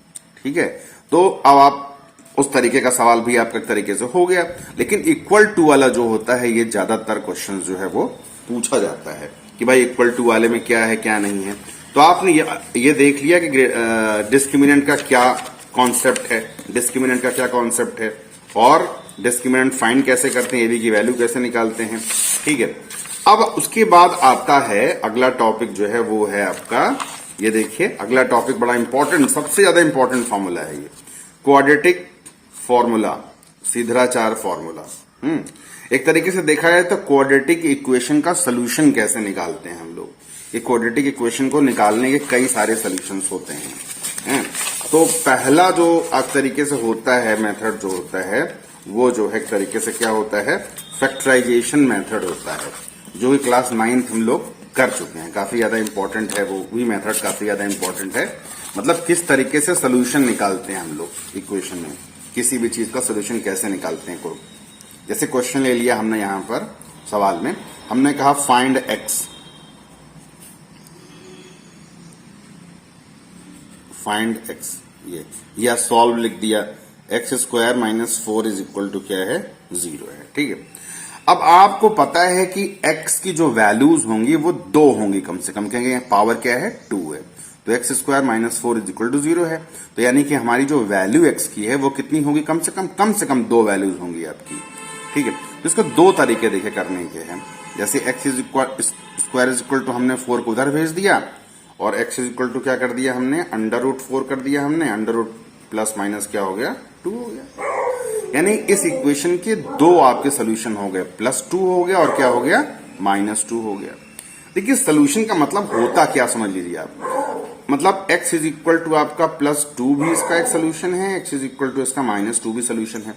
ठीक है, तो अब आप उस तरीके का सवाल भी आपका तरीके से हो गया। लेकिन इक्वल टू वाला जो होता है, ये ज्यादातर क्वेश्चन जो है वो पूछा जाता है कि भाई इक्वल टू वाले में क्या है क्या नहीं है। तो आपने ये देख लिया कि डिस्क्रिमिनेंट का क्या कॉन्सेप्ट है, डिस्क्रिमिनेंट का क्या कॉन्सेप्ट है, और डिस्क्रिमिनेंट फाइंड कैसे करते हैं, एबी की वैल्यू कैसे निकालते हैं। ठीक है, अब उसके बाद आता है अगला टॉपिक जो है वो है आपका, ये देखिए अगला टॉपिक बड़ा इंपॉर्टेंट, सबसे ज्यादा इंपॉर्टेंट फॉर्मूला है ये, क्वाड्रेटिक फॉर्मूला, सीधराचार फॉर्मूला। एक तरीके से देखा जाए तो क्वाड्रेटिक इक्वेशन का सोल्यूशन कैसे निकालते हैं हम लोग। ये क्वाड्रेटिक इक्वेशन को निकालने के कई सारे सोल्यूशंस होते हैं। तो पहला जो एक तरीके से होता है मेथड जो होता है वो जो है एक तरीके से क्या होता है, फैक्टराइजेशन मेथड होता है, जो कि क्लास 9th हम लोग कर चुके हैं। काफी ज्यादा इंपॉर्टेंट है वो भी मेथड, काफी ज्यादा इंपॉर्टेंट है। मतलब किस तरीके से सोल्यूशन निकालते हैं हम लोग इक्वेशन में, किसी भी चीज का सोल्यूशन कैसे निकालते हैं। जैसे क्वेश्चन ले लिया हमने यहां पर सवाल में, हमने कहा फाइंड एक्स, फाइंड एक्स, ये या सॉल्व लिख दिया, x square -4 is equal to क्या है 0 है। ठीक है, अब आपको पता है कि x की जो वैल्यूज होंगी वो 2 होंगी कम से कम, कहेंगे पावर क्या है 2 है, तो x square -4 is equal to 0 है। तो यानी कि हमारी जो वैल्यू x की है वो कितनी होगी, कम से कम 2 वैल्यूज होंगी आपकी। ठीक है, तो इसको 2 तरीके देखे करने के हैं। जैसे x is square is equal to हमने 4 को उधर भेज दिया, और x इज इक्वल टू क्या कर दिया हमने, √4 कर दिया हमने, अंडर प्लस माइनस क्या हो गया 2 हो गया। यानी इस इक्वेशन के 2 आपके सोल्यूशन हो गए, +2 हो गया और क्या हो गया -2 हो गया। देखिए सोल्यूशन का मतलब होता क्या समझ लीजिए आप, मतलब x इज इक्वल टू आपका +2 भी इसका एक सोल्यूशन है, x इज इक्वल टू इसका -2 भी सोल्यूशन है।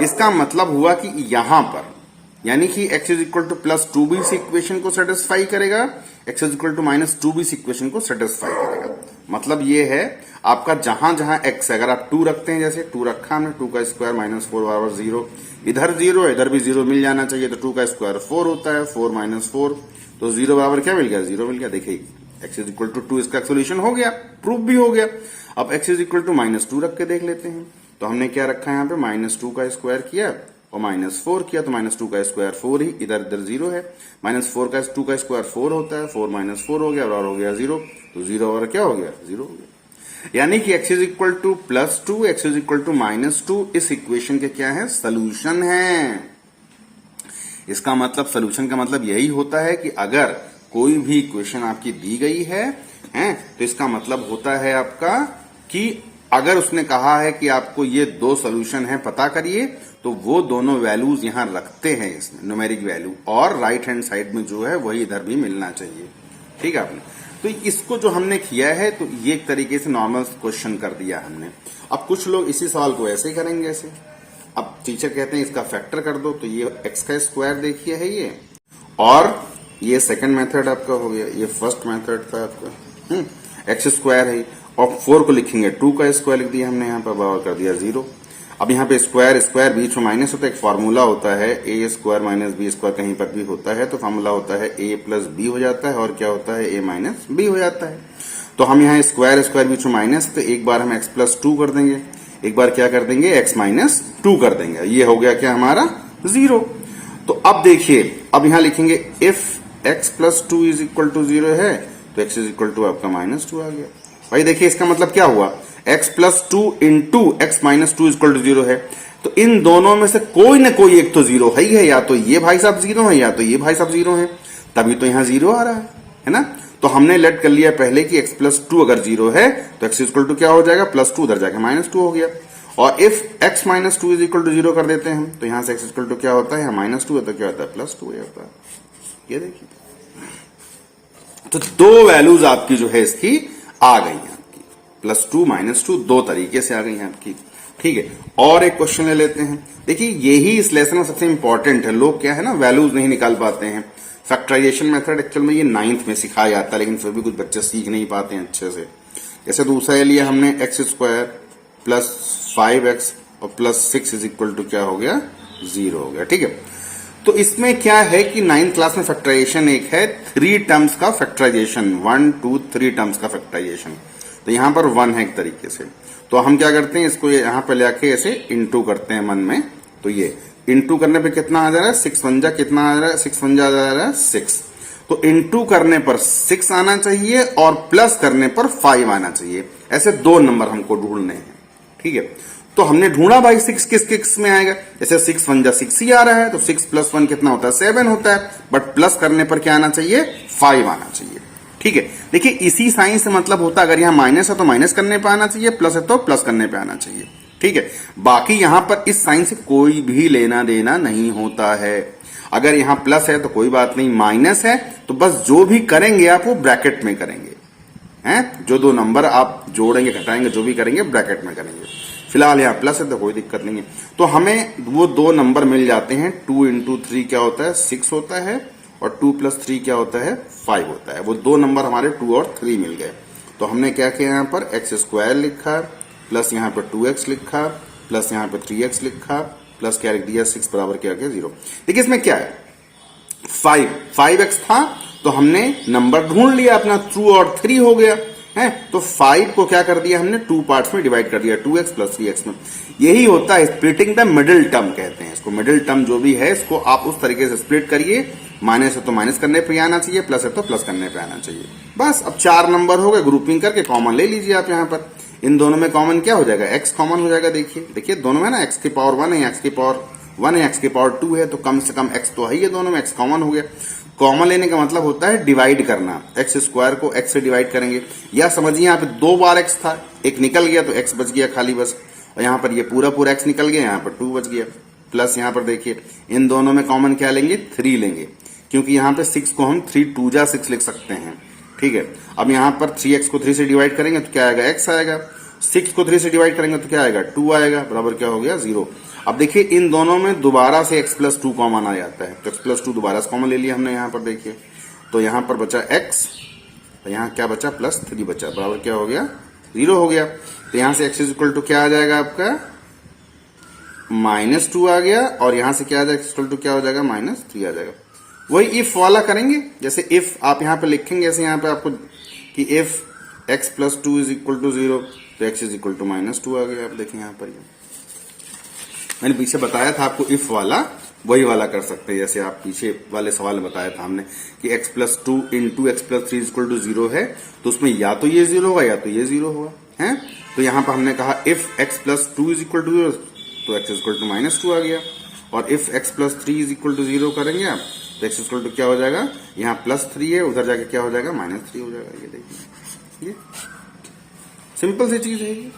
इसका मतलब हुआ कि यहां पर यानी कि x इज इक्वल टू +2 भी इस इक्वेशन को सेटिस्फाई करेगा, x इज इक्वल टू -2 भी इस इक्वेशन को सेटिस्फाई करेगा। मतलब ये है आपका जहां जहां x है, अगर आप 2 रखते हैं, जैसे 2 रखा हमने, 2 का स्क्वायर -4 बराबर 0, इधर 0 इधर भी 0 मिल जाना चाहिए, तो 2 का स्क्वायर 4 होता है, 4 -4, तो 0 बराबर क्या मिल गया 0 मिल गया। देखिए x इज इक्वल टू 2 इसका सोल्यूशन हो गया, प्रूफ भी हो गया। अब x इज इक्वल टू -2 रख के देख लेते हैं, तो हमने क्या रखा है यहाँ पे -2 का स्क्वायर किया और -4 किया तो -2 का स्क्वायर 4 ही, इधर इधर 0 है, -4 का 2 का स्क्वायर 4 होता है, 4 -4 हो गया और हो गया 0, तो 0 और क्या हो गया 0 हो गया। यानी कि x is equal to +2, x is equal to -2 इस इक्वेशन के क्या है, सोल्यूशन है। इसका मतलब सोल्यूशन का मतलब यही होता है कि अगर कोई भी इक्वेशन आपकी दी गई है तो इसका मतलब होता है आपका कि अगर उसने कहा है कि आपको ये दो सोल्यूशन है पता करिए, तो वो दोनों वैल्यूज यहां रखते हैं इसमें न्यूमेरिक वैल्यू, और राइट हैंड साइड में जो है वही इधर भी मिलना चाहिए। ठीक है आपने, तो इसको जो हमने किया है तो ये एक तरीके से नॉर्मल क्वेश्चन कर दिया हमने। अब कुछ लोग इसी सवाल को ऐसे ही करेंगे, ऐसे अब टीचर कहते हैं इसका फैक्टर कर दो, तो ये एक्स का स्क्वायर देखिए है ये, और ये सेकंड मेथड आपका हो गया, ये फर्स्ट मेथड था आपका एक्स स्क्वायर है, और 4 को लिखेंगे 2 का स्क्वायर लिख दिया हमने यहाँ पर, बराबर कर दिया 0। अब यहाँ पे स्क्वायर स्क्वायर बीच में माइनस होता है, एक फार्मूला होता है ए स्क्वायर माइनस बी स्क्वायर, कहीं पर भी होता है तो फार्मूला होता है ए प्लस बी हो जाता है, और क्या होता है ए माइनस बी हो जाता है। तो हम यहाँ स्क्वायर स्क्वायर बीच में माइनस, तो एक बार हम एक्स प्लस 2 कर देंगे, एक बार क्या कर देंगे एक्स माइनस 2 कर देंगे, ये हो गया क्या हमारा 0। तो अब देखिए, अब यहाँ लिखेंगे if x plus 2 is equal to 0 है, तो एक्स इज इक्वल टू आपका -2 आ गया। भाई देखिए इसका मतलब क्या हुआ, x plus 2 into x minus 2 equal to 0 है, तो इन दोनों में से कोई ना कोई एक तो 0 है ही है, या तो ये भाई साहब 0 है या तो ये भाई साहब 0 है, तभी तो यहाँ 0 आ रहा है ना। तो हमने लेट कर लिया पहले कि x प्लस 2 अगर 0 है तो x इक्वल टू क्या हो जाएगा, +2 उधर जाके -2 हो गया, और if x minus 2 is equal to 0 कर देते हैं तो यहां से x इक्वल टू क्या होता है, -2 है तो क्या होता है +2 हो जाता है। ये देखिए, तो दो वैल्यूज आपकी जो है इसकी आ गई हैं, आपकी +2 -2 दो तरीके से आ गई हैं आपकी। ठीक है, और एक क्वेश्चन ले लेते हैं। देखिए यही इस लेसन में सबसे इंपॉर्टेंट है, लोग क्या है ना वैल्यूज नहीं निकाल पाते हैं। फैक्टराइजेशन मेथड एक्चुअल में ये 9th में सिखाया जाता है, लेकिन फिर भी कुछ बच्चे सीख नहीं पाते हैं अच्छे से। जैसे दूसरा ये लिया हमने एक्स स्क्वायर प्लस 5x और +6 इज इक्वल टू क्या हो गया 0 हो गया। ठीक है, तो इसमें क्या है कि 9th क्लास में फैक्टराइजेशन एक है 3 टर्म्स का फैक्टराइजेशन, 1 2 3 टर्म्स का फैक्टराइजेशन, तो यहां पर 1 है एक तरीके से। तो हम क्या करते हैं, इसको यहां पर लेके ऐसे इंटू करते हैं मन में, तो ये इंटू करने पे कितना आ जा रहा है 6 1 जा कितना आ रहा है 6 1 जा रहा है 6, तो इंटू करने पर 6 आना चाहिए और प्लस करने पर 5 आना चाहिए। ऐसे दो नंबर हमको ढूंढने हैं। ठीक है, तो हमने ढूंढा भाई 6 किस में आएगा, जैसे 6 1 जा 6 ही आ रहा है, तो 6 + 1 कितना होता है 7 होता है, बट प्लस करने पर क्या आना चाहिए 5 आना चाहिए। ठीक है, देखिए इसी साइन से मतलब होता है अगर यहाँ माइनस है तो माइनस करने पे आना चाहिए, प्लस है तो प्लस करने पे आना चाहिए। ठीक है, बाकी यहां पर इस साइन से कोई भी लेना देना नहीं होता है। अगर यहां प्लस है तो कोई बात नहीं, माइनस है तो बस जो भी करेंगे आप वो ब्रैकेट में करेंगे, हैं जो दो नंबर आप जोड़ेंगे घटाएंगे जो भी करेंगे ब्रैकेट में करेंगे। फिलहाल यहाँ प्लस है तो कोई दिक्कत नहीं है, तो हमें वो दो नंबर मिल जाते हैं। 2 × 3 क्या होता है 6 होता है, और 2 + 3 क्या होता है 5 होता है। वो दो नंबर हमारे 2 और 3 मिल गए। तो हमने क्या किया, यहाँ पर एक्स स्क्वायर लिखा, प्लस यहाँ पर 2x लिखा, प्लस यहाँ पर 3x लिखा, प्लस क्या लिख दिया 6 बराबर क्या गया 0। देखिए इसमें क्या है 5x था, तो हमने नंबर ढूंढ लिया अपना 2 और 3 हो गया है, तो 5 को क्या कर दिया हमने 2 पार्ट्स में डिवाइड कर दिया, 2x + 3x में। यही होता है स्प्लिटिंग द मिडिल टर्म कहते हैं इसको। मिडिल टर्म जो भी है इसको आप उस तरीके से स्प्लिट करिए, माइनस है तो माइनस करने पे आना चाहिए, प्लस है तो प्लस करने पे आना चाहिए। बस अब 4 नंबर हो गए, ग्रुपिंग करके कॉमन ले लीजिए आप। यहाँ पर इन दोनों में कॉमन क्या हो जाएगा x कॉमन हो जाएगा। देखिए दोनों में ना x की पावर 1 है, x की पावर 1 है, x की पावर 2 है, तो कम से कम x तो है ही है दोनों में, x कॉमन हो गया। कॉमन लेने का मतलब होता है डिवाइड करना, एक्स स्क्वायर को x से डिवाइड करेंगे, या समझिए यहाँ पे 2 बार x था, एक निकल गया तो x बच गया खाली बस, और यहाँ पर ये पूरा x निकल गया, यहाँ पर 2 बच गया। प्लस यहाँ पर देखिए इन दोनों में कॉमन क्या लेंगे 3 लेंगे, क्योंकि यहाँ पे 6 को हम 3 2 जा 6 लिख सकते हैं। ठीक है, अब यहाँ पर 3x को 3 से डिवाइड करेंगे तो क्या आएगा x आएगा, 6 को 3 से डिवाइड करेंगे तो क्या आएगा 2 आएगा, बराबर क्या हो गया 0। अब देखिए इन दोनों में दोबारा से x + 2 कॉमन आ जाता है, तो x + 2 दोबारा से कॉमन ले लिया हमने यहाँ पर। देखिए तो यहाँ पर बचा x, तो यहाँ क्या बचा +3 बचा, बराबर क्या हो गया 0 हो गया। तो यहाँ से x = क्या आ जाएगा आपका -2 आ गया, और यहाँ से क्या आ जाएगा x क्या हो जाएगा -3 आ जाएगा। वही इफ वाला करेंगे, जैसे इफ आप यहाँ पे लिखेंगे जैसे यहाँ पे आपको कि इफ x + 2 = 0, तो x = -2 आ गया। आप देखें यहाँ पर मैंने पीछे बताया था आपको इफ वाला, वही वाला कर सकते हैं। जैसे आप पीछे वाले सवाल में बताया था हमने कि x plus two into x plus three equal to 0 है, तो उसमें या तो ये 0 होगा या तो ये 0 होगा, है। तो यहां पर हमने कहा if x plus two is equal to 0, तो x equal to minus two आ गया। और if x plus three is equal to 0 करेंगे आप, तो x इक्वल टू क्या हो जाएगा, यहाँ प्लस 3 है, उधर जाके क्या हो जाएगा, माइनस 3 हो जाएगा। ये देखिए, ये सिंपल सी चीज है ये।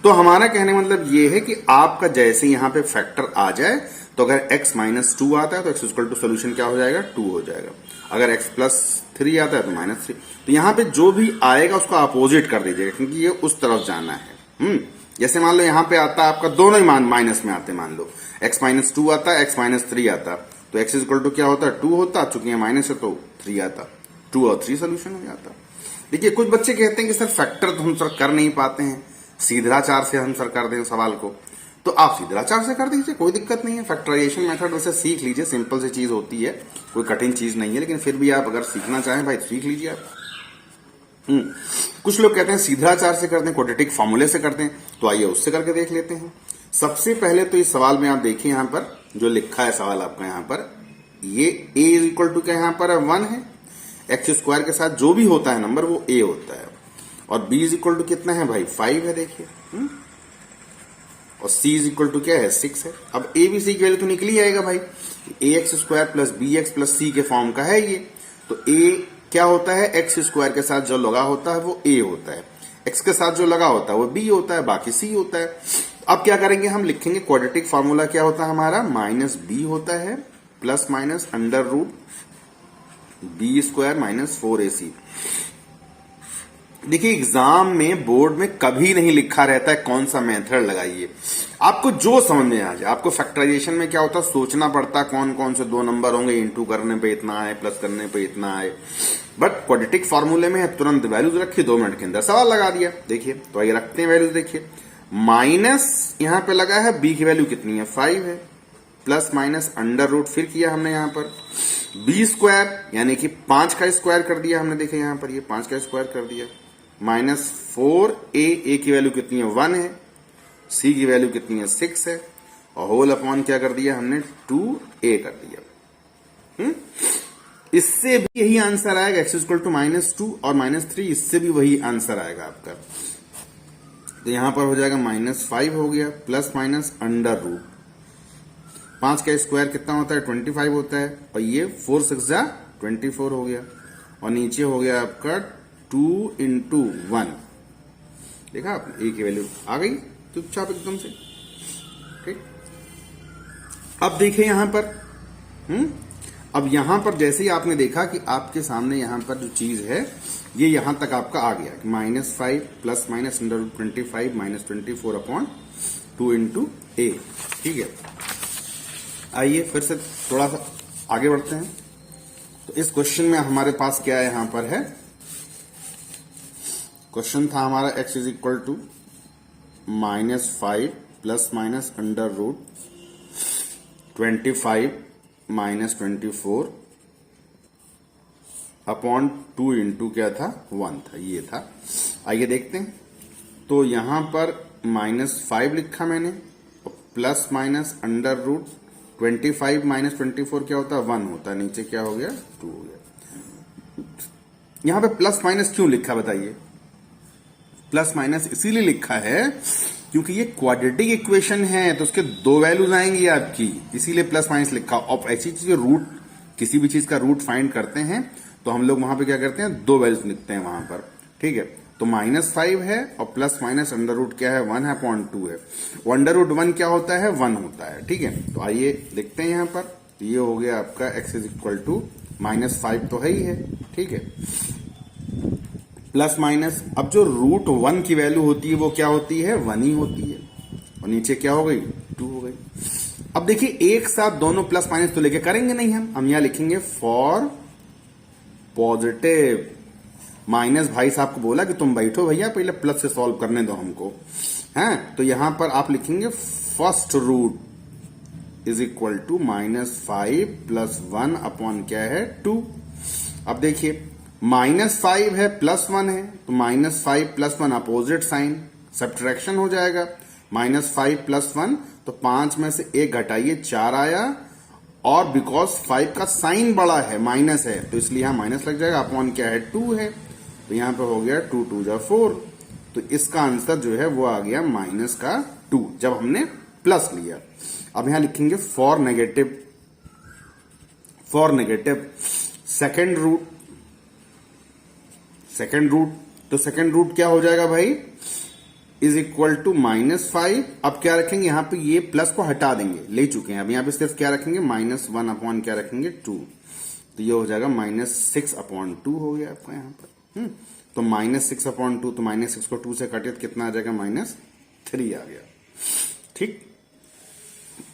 तो हमारा कहने का मतलब ये है कि आपका जैसे यहाँ पे फैक्टर आ जाए, तो अगर x माइनस टू आता है तो x इक्वल टू सोल्यूशन क्या हो जाएगा, 2 हो जाएगा। अगर x प्लस 3 आता है तो माइनस 3। तो यहाँ पे जो भी आएगा उसको अपोजिट कर दीजिएगा, क्योंकि ये उस तरफ जाना है। जैसे मान लो यहाँ पे आता है आपका दोनों ही मान माइनस में आते, मान लो x माइनस टू आता है, x माइनस 3 आता, तो x इक्वल टू क्या होता है, 2 होता, चूंकि ये माइनस है तो 3 आता, 2 और 3 सोल्यूशन हो जाता। देखिए कुछ बच्चे कहते हैं कि सर फैक्टर तो हम सर कर नहीं पाते हैं, सीधाचार से हम सर कर दें सवाल को, तो आप सीधाचार से कर दीजिए, कोई दिक्कत नहीं है। फैक्टराइजेशन मेथड वैसे सीख लीजिए, सिंपल सी चीज होती है, कोई कठिन चीज नहीं है, लेकिन फिर भी आप अगर सीखना चाहें भाई सीख लीजिए आप। कुछ लोग कहते हैं सीधाचार से करते हैं, क्वाड्रेटिक फॉर्मूले से करते हैं, तो आइए उससे करके देख लेते हैं। सबसे पहले तो इस सवाल में आप देखिए यहाँ पर जो लिखा है सवाल आपका, यहाँ पर ये a इज इक्वल टू क्या यहाँ पर 1 है, एक्स स्क्वायर के साथ जो भी होता है नंबर वो a होता है, और b इज इक्वल टू कितना है भाई 5 है, देखिए, और c इज इक्वल टू क्या है 6 है। अब a b c की वैल्यू तो निकल ही आएगा भाई, a x square plus b x plus c के फॉर्म का है ये, तो a क्या होता है, एक्स स्क्वायर के साथ जो लगा होता है वो a होता है, x के साथ जो लगा होता है वो b होता है, बाकी c होता है। अब क्या करेंगे, हम लिखेंगे क्वाड्रेटिक फार्मूला क्या होता है हमारा, माइनस b होता है plus minus under root b square minus 4ac। देखिए एग्जाम में बोर्ड में कभी नहीं लिखा रहता है कौन सा मेथड लगाइए, आपको जो समझ में आ जाए। आपको फैक्टराइजेशन में क्या होता है, सोचना पड़ता है कौन कौन से 2 नंबर होंगे, इंटू करने पे इतना आए, प्लस करने पे इतना आए। बट क्वाड्रेटिक फार्मूले में है तुरंत वैल्यूज रखी, 2 मिनट के अंदर सवाल लगा दिया। देखिए तो आइए रखते हैं वैल्यूज, देखिए माइनस यहां पे लगा है, बी की वैल्यू कितनी है 5 है, प्लस माइनस अंडर रूट फिर किया हमने यहाँ पर बी स्क्वायर यानी कि 5 का स्क्वायर कर दिया हमने, देखे यहाँ पर ये 5 का स्क्वायर कर दिया, माइनस 4a की वैल्यू कितनी है 1 है, c की वैल्यू कितनी है 6 है, और होल अपॉन क्या कर दिया हमने 2a कर दिया। इससे भी यही आंसर आएगा, x इक्वल टू -2 और -3, इससे भी वही आंसर आएगा आपका। तो यहां पर हो जाएगा -5 हो गया प्लस माइनस अंडर रूट 5 का स्क्वायर कितना होता है 25 होता है, और ये 4 6 जा 24 हो गया, और नीचे हो गया आपका 2 इंटू 1। देखा आपने, a की वैल्यू आ गई चुपचाप एकदम से, ठीक। अब देखिए यहां पर अब यहां पर जैसे ही आपने देखा कि आपके सामने यहां पर जो चीज है ये यहां तक आपका आ गया, -5 plus minus under root 25 minus 24 upon 2 into a, ठीक है। आइए फिर से थोड़ा सा आगे बढ़ते हैं। तो इस क्वेश्चन में हमारे पास क्या है, यहां पर है क्वेश्चन था हमारा x is equal to -5 plus minus under root 25 minus 24 upon 2 into क्या था 1 था, ये था। आइए देखते हैं। तो यहां पर -5 लिखा मैंने, plus minus under root 25 minus 24 क्या होता है 1 होता है, नीचे क्या हो गया 2 हो गया। यहां पे प्लस माइनस क्यों लिखा बताइए, प्लस माइनस इसीलिए लिखा है क्योंकि ये क्वाड्रेटिक इक्वेशन है, तो उसके 2 वैल्यूज आएंगी आपकी, इसीलिए प्लस माइनस लिखा। और ऐसी चीज रूट, किसी भी चीज का रूट फाइंड करते हैं तो हम लोग वहां पे क्या करते हैं 2 वैल्यूज लिखते हैं वहां पर, ठीक है। तो -5 है और प्लस माइनस अंडर रूट क्या है 1 है अपॉन 2 है, अंडर रूट 1 क्या होता है 1 होता है, ठीक है। तो आइए देखते हैं यहां पर, ये हो गया आपका x इज इक्वल टू -5 तो है ही है, ठीक है, प्लस माइनस। अब जो रूट 1 की वैल्यू होती है वो क्या होती है 1 ही होती है, और नीचे क्या हो गई 2 हो गई। अब देखिए एक साथ दोनों प्लस माइनस तो लेके करेंगे नहीं, हम यहां लिखेंगे फॉर पॉजिटिव माइनस। भाई साहब को बोला कि तुम बैठो भैया पहले प्लस से सॉल्व करने दो हमको, हैं। तो यहां पर आप लिखेंगे first root is equal to -5 plus 1 upon क्या है 2। अब देखिए -5 है प्लस 1 है, तो -5 प्लस 1 अपोजिट साइन, सब्ट्रैक्शन हो जाएगा, -5 प्लस 1 तो 5 में से 1 घटाइए 4 आया, और बिकॉज 5 का साइन बड़ा है, माइनस है, तो इसलिए यहां माइनस लग जाएगा। अपॉन क्या है, 2 है, तो यहां पे हो गया 2 2 जा 4। तो इसका आंसर जो है वो आ गया -2 जब हमने प्लस लिया। अब यहां लिखेंगे फॉर नेगेटिव सेकेंड रूट, तो सेकेंड रूट क्या हो जाएगा भाई, इज इक्वल टू -5। अब क्या रखेंगे यहां पे, ये प्लस को हटा देंगे, ले चुके हैं। अब यहां पे सिर्फ क्या रखेंगे, -1 अपॉन क्या रखेंगे 2, तो ये हो जाएगा -6/2 हो गया आपका यहां पर। तो -6/2, तो -6 को 2 से काटे तो कितना आ जाएगा, -3 आ गया। ठीक,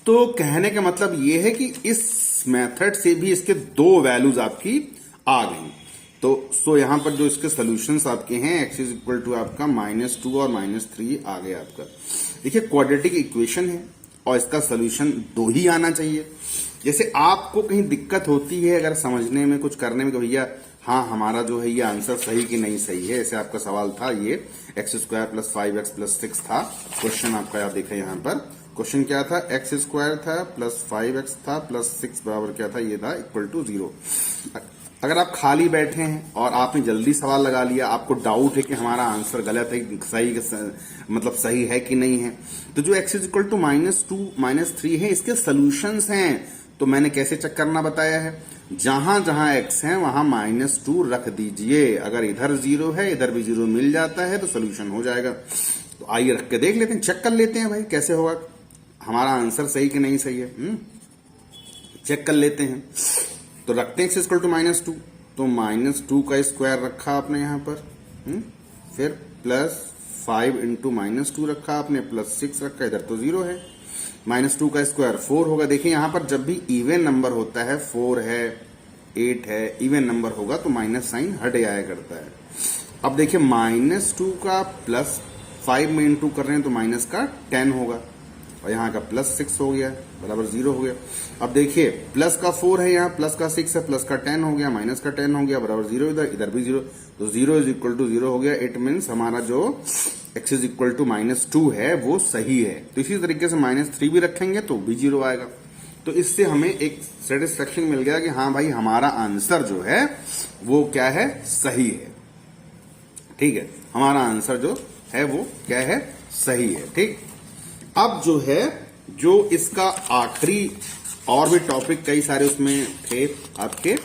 तो कहने का मतलब ये है कि इस मेथड से भी इसके 2 वैल्यूज आपकी आ गई। तो सो यहां पर जो इसके सॉल्यूशंस आपके हैं, x इज इक्वल टू आपका -2 और -3 आ गया आपका। देखिए क्वाड्रेटिक इक्वेशन है और इसका सॉल्यूशन 2 ही आना चाहिए। जैसे आपको कहीं दिक्कत होती है अगर समझने में, कुछ करने में, कि भैया हाँ हमारा जो है ये आंसर सही कि नहीं सही है, ऐसे आपका सवाल था, ये x² + 5x + 6 था क्वेश्चन आपका। आप देखें यहां पर क्वेश्चन क्या था, x² था प्लस 5x था प्लस 6 बराबर क्या था, ये था इक्वल टू 0। अगर आप खाली बैठे हैं और आपने जल्दी सवाल लगा लिया, आपको डाउट है कि हमारा आंसर गलत है, सही मतलब सही है कि नहीं है, तो जो x इक्वल टू -2 -3 है, इसके सॉल्यूशंस हैं। तो मैंने कैसे चेक करना बताया है, जहां जहां x है वहां -2 रख दीजिए। अगर इधर 0 है, इधर भी 0 मिल जाता है, तो सोल्यूशन हो जाएगा। तो आइए रख के देख लेते हैं, चेक कर लेते हैं भाई कैसे होगा, हमारा आंसर सही कि नहीं सही है। चेक कर लेते हैं। तो रखते हैं x इक्वल टू -2, तो -2 का स्क्वायर रखा आपने यहां पर, फिर प्लस 5 इंटू -2 रखा आपने, प्लस 6 रखा, इधर तो 0 है। -2 का स्क्वायर 4 होगा। देखिए यहां पर जब भी इवन नंबर होता है, 4 है, 8 है, इवन नंबर होगा तो माइनस साइन हट जाया करता है। अब देखिए -2 का प्लस 5 में इंटू कर रहे हैं तो माइनस का 10 होगा, और यहाँ का प्लस 6 हो गया बराबर 0 हो गया। अब देखिए प्लस का 4 है, यहाँ प्लस का 6 है, प्लस का 10 हो गया, माइनस का 10 हो गया बराबर 0, इधर भी 0, तो 0 इज इक्वल टू 0 हो गया। इट मीन्स हमारा जो x इज इक्वल टू -2 है वो सही है। तो इसी तरीके से -3 भी रखेंगे तो भी 0 आएगा। तो इससे हमें एक सेटिस्फेक्शन मिल गया कि हाँ भाई हमारा आंसर जो है वो क्या है, सही है। ठीक है, हमारा आंसर जो है वो क्या है, सही है। ठीक, अब जो है जो इसका आखिरी, और भी टॉपिक कई सारे उसमें थे आपके,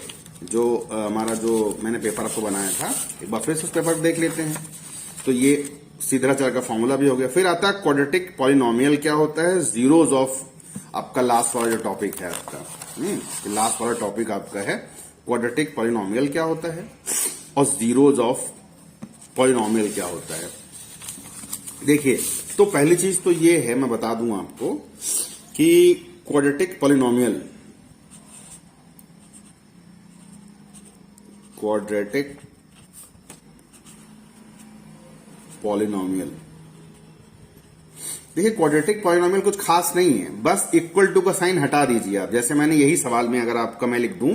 जो हमारा जो मैंने पेपर आपको बनाया था, एक बार फिर से उस पेपर देख लेते हैं। तो ये सीधा का फॉर्मूला भी हो गया। फिर आता है क्वाड्रेटिक पॉलिनोमियल क्या होता है, जीरोज ऑफ, आपका लास्ट वाला जो टॉपिक है आपका, लास्ट वाला टॉपिक आपका है क्वाड्रेटिक पॉलिनोमियल क्या होता है और जीरोज ऑफ पॉलिनोमियल क्या होता है। देखिए तो पहली चीज तो ये है, मैं बता दूं आपको कि क्वाड्रेटिक पॉलिनोमियल, देखिए क्वाड्रेटिक पॉलिनोमियल कुछ खास नहीं है, बस इक्वल टू का साइन हटा दीजिए आप। जैसे मैंने यही सवाल में अगर आपका मैं लिख दूं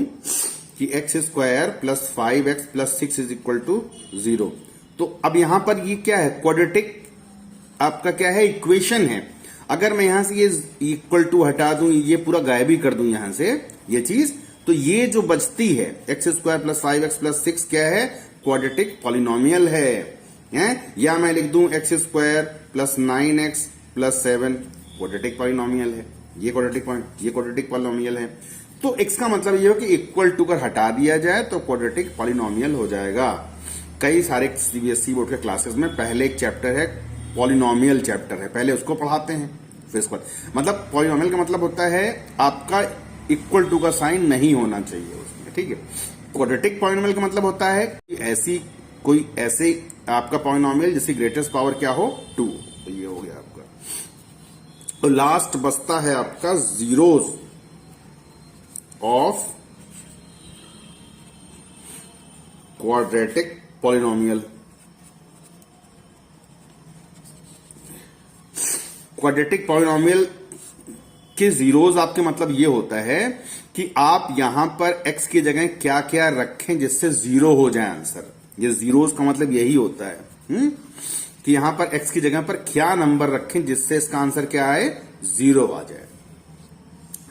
कि x² + 5x + 6 is equal to 0, तो अब यहां पर ये क्या है, क्वाड्रेटिक आपका क्या है, इक्वेशन है। अगर मैं यहां से ये इक्वल टू हटा दूं, ये पूरा गायब ही कर दूं यहां से ये चीज, तो ये जो बचती है x² + 5x + 6 क्या है, क्वाड्रेटिक पॉलिनोमियल है। या मैं लिख दूं x² + 9x + 7 क्वाड्रेटिक पॉलिनोमियल है। ये क्वाड्रेटिक पॉलिनोमियल है। तो x का मतलब ये हो कि इक्वल टू कर हटा दिया जाए तो क्वाड्रेटिक पॉलिनोमियल हो जाएगा। कई सारे सीबीएसई बोर्ड के क्लासेस में पहले एक चैप्टर है पॉलिनोमियल चैप्टर है, पहले उसको पढ़ाते हैं, फिर इसको, मतलब पॉलिनोमियल का मतलब होता है आपका इक्वल टू का साइन नहीं होना चाहिए उसमें। ठीक है, क्वाड्रेटिक पॉलिनोमियल का मतलब होता है कि ऐसे आपका पॉलिनोमियल जिसकी ग्रेटेस्ट पावर क्या हो, 2। तो ये हो गया आपका। तो लास्ट बचता है आपका zeros of quadratic polynomial. Quadratic polynomial के जीरोज आपके मतलब ये होता है कि आप यहां पर x की जगह क्या क्या रखें जिससे 0 हो जाए आंसर। ये जीरोज का मतलब यही होता है कि यहां पर x की जगह पर क्या नंबर रखें जिससे इसका आंसर क्या आए, 0 आ जाए।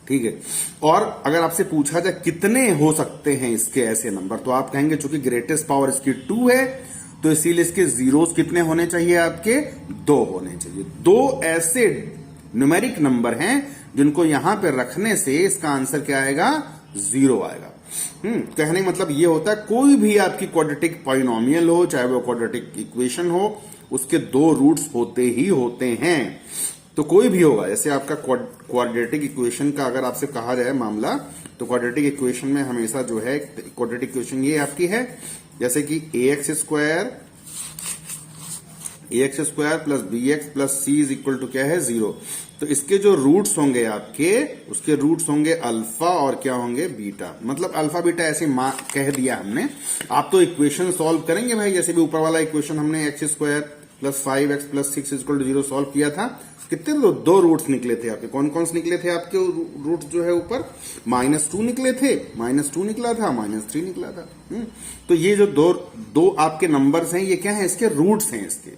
ठीक है। और अगर आपसे पूछा जाए कितने हो सकते हैं इसके ऐसे नंबर, तो आप कहेंगे चूंकि ग्रेटेस्ट पावर इसकी 2 है, तो इसीलिए इसके जीरोस कितने होने चाहिए आपके? 2 होने चाहिए। 2 ऐसे न्यूमेरिक नंबर हैं जिनको यहां पे रखने से इसका आंसर क्या आएगा? 0 आएगा। कहने का मतलब ये होता है कोई भी आपकी क्वाड्रेटिक पॉलिनोमियल हो, चाहे वो क्वाड्रेटिक इक्वेशन हो, उसके 2 रूट्स होते ही होते हैं। तो कोई भी होगा, जैसे आपका क्वाड्रेटिक इक्वेशन का अगर आपसे कहा जाए मामला, तो क्वाड्रेटिक इक्वेशन में हमेशा जो है क्वाड्रेटिक इक्वेशन ये आपकी है, जैसे कि ax square plus bx plus c is equal to क्या है? 0। तो इसके जो रूट्स होंगे आपके, उसके रूट्स होंगे अल्फा और क्या होंगे? बीटा। मतलब अल्फा बीटा ऐसे कह दिया हमने। आप तो इक्वेशन सॉल्व करेंगे भाई, जैसे भी ऊपर वाला इक्वेशन हमने x square plus 5x plus 6 is equal to 0 solve किया था। कितने? 2 रूट्स निकले थे आपके। कौन कौन से निकले थे आपके रूट्स जो है ऊपर? -2 निकले थे, -2 निकला था, -3 निकला था। तो ये जो दो आपके नंबर्स हैं, ये क्या है? इसके रूट्स हैं इसके।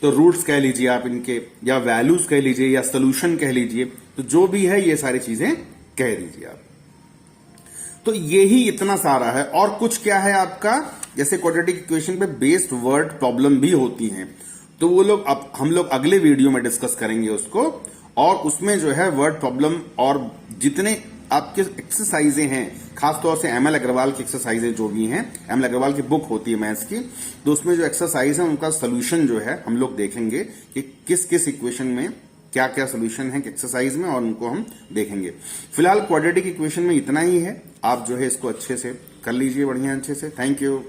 तो रूट्स कह लीजिए आप इनके, या वैल्यूज कह लीजिए, या सोल्यूशन कह लीजिए, तो जो भी है ये सारी चीजें कह दीजिए आप। तो यही इतना सारा है। और कुछ क्या है आपका, जैसे क्वाड्रेटिक इक्वेशन पे बेस्ड वर्ड प्रॉब्लम भी होती हैं, तो वो लोग अब हम लोग अगले वीडियो में डिस्कस करेंगे उसको। और उसमें जो है वर्ड प्रॉब्लम और जितने आपके एक्सरसाइजें हैं, खासतौर से एमएल अग्रवाल की एक्सरसाइजें जो भी हैं, एमएल अग्रवाल की बुक होती है मैथ्स की, तो उसमें जो एक्सरसाइज है उनका सोल्यूशन जो है हम लोग देखेंगे कि किस किस इक्वेशन में क्या क्या सोल्यूशन है एक्सरसाइज में, और उनको हम देखेंगे। फिलहाल क्वाड्रेटिक इक्वेशन में इतना ही है। आप जो है इसको अच्छे से कर लीजिए, बढ़िया अच्छे से। Thank you.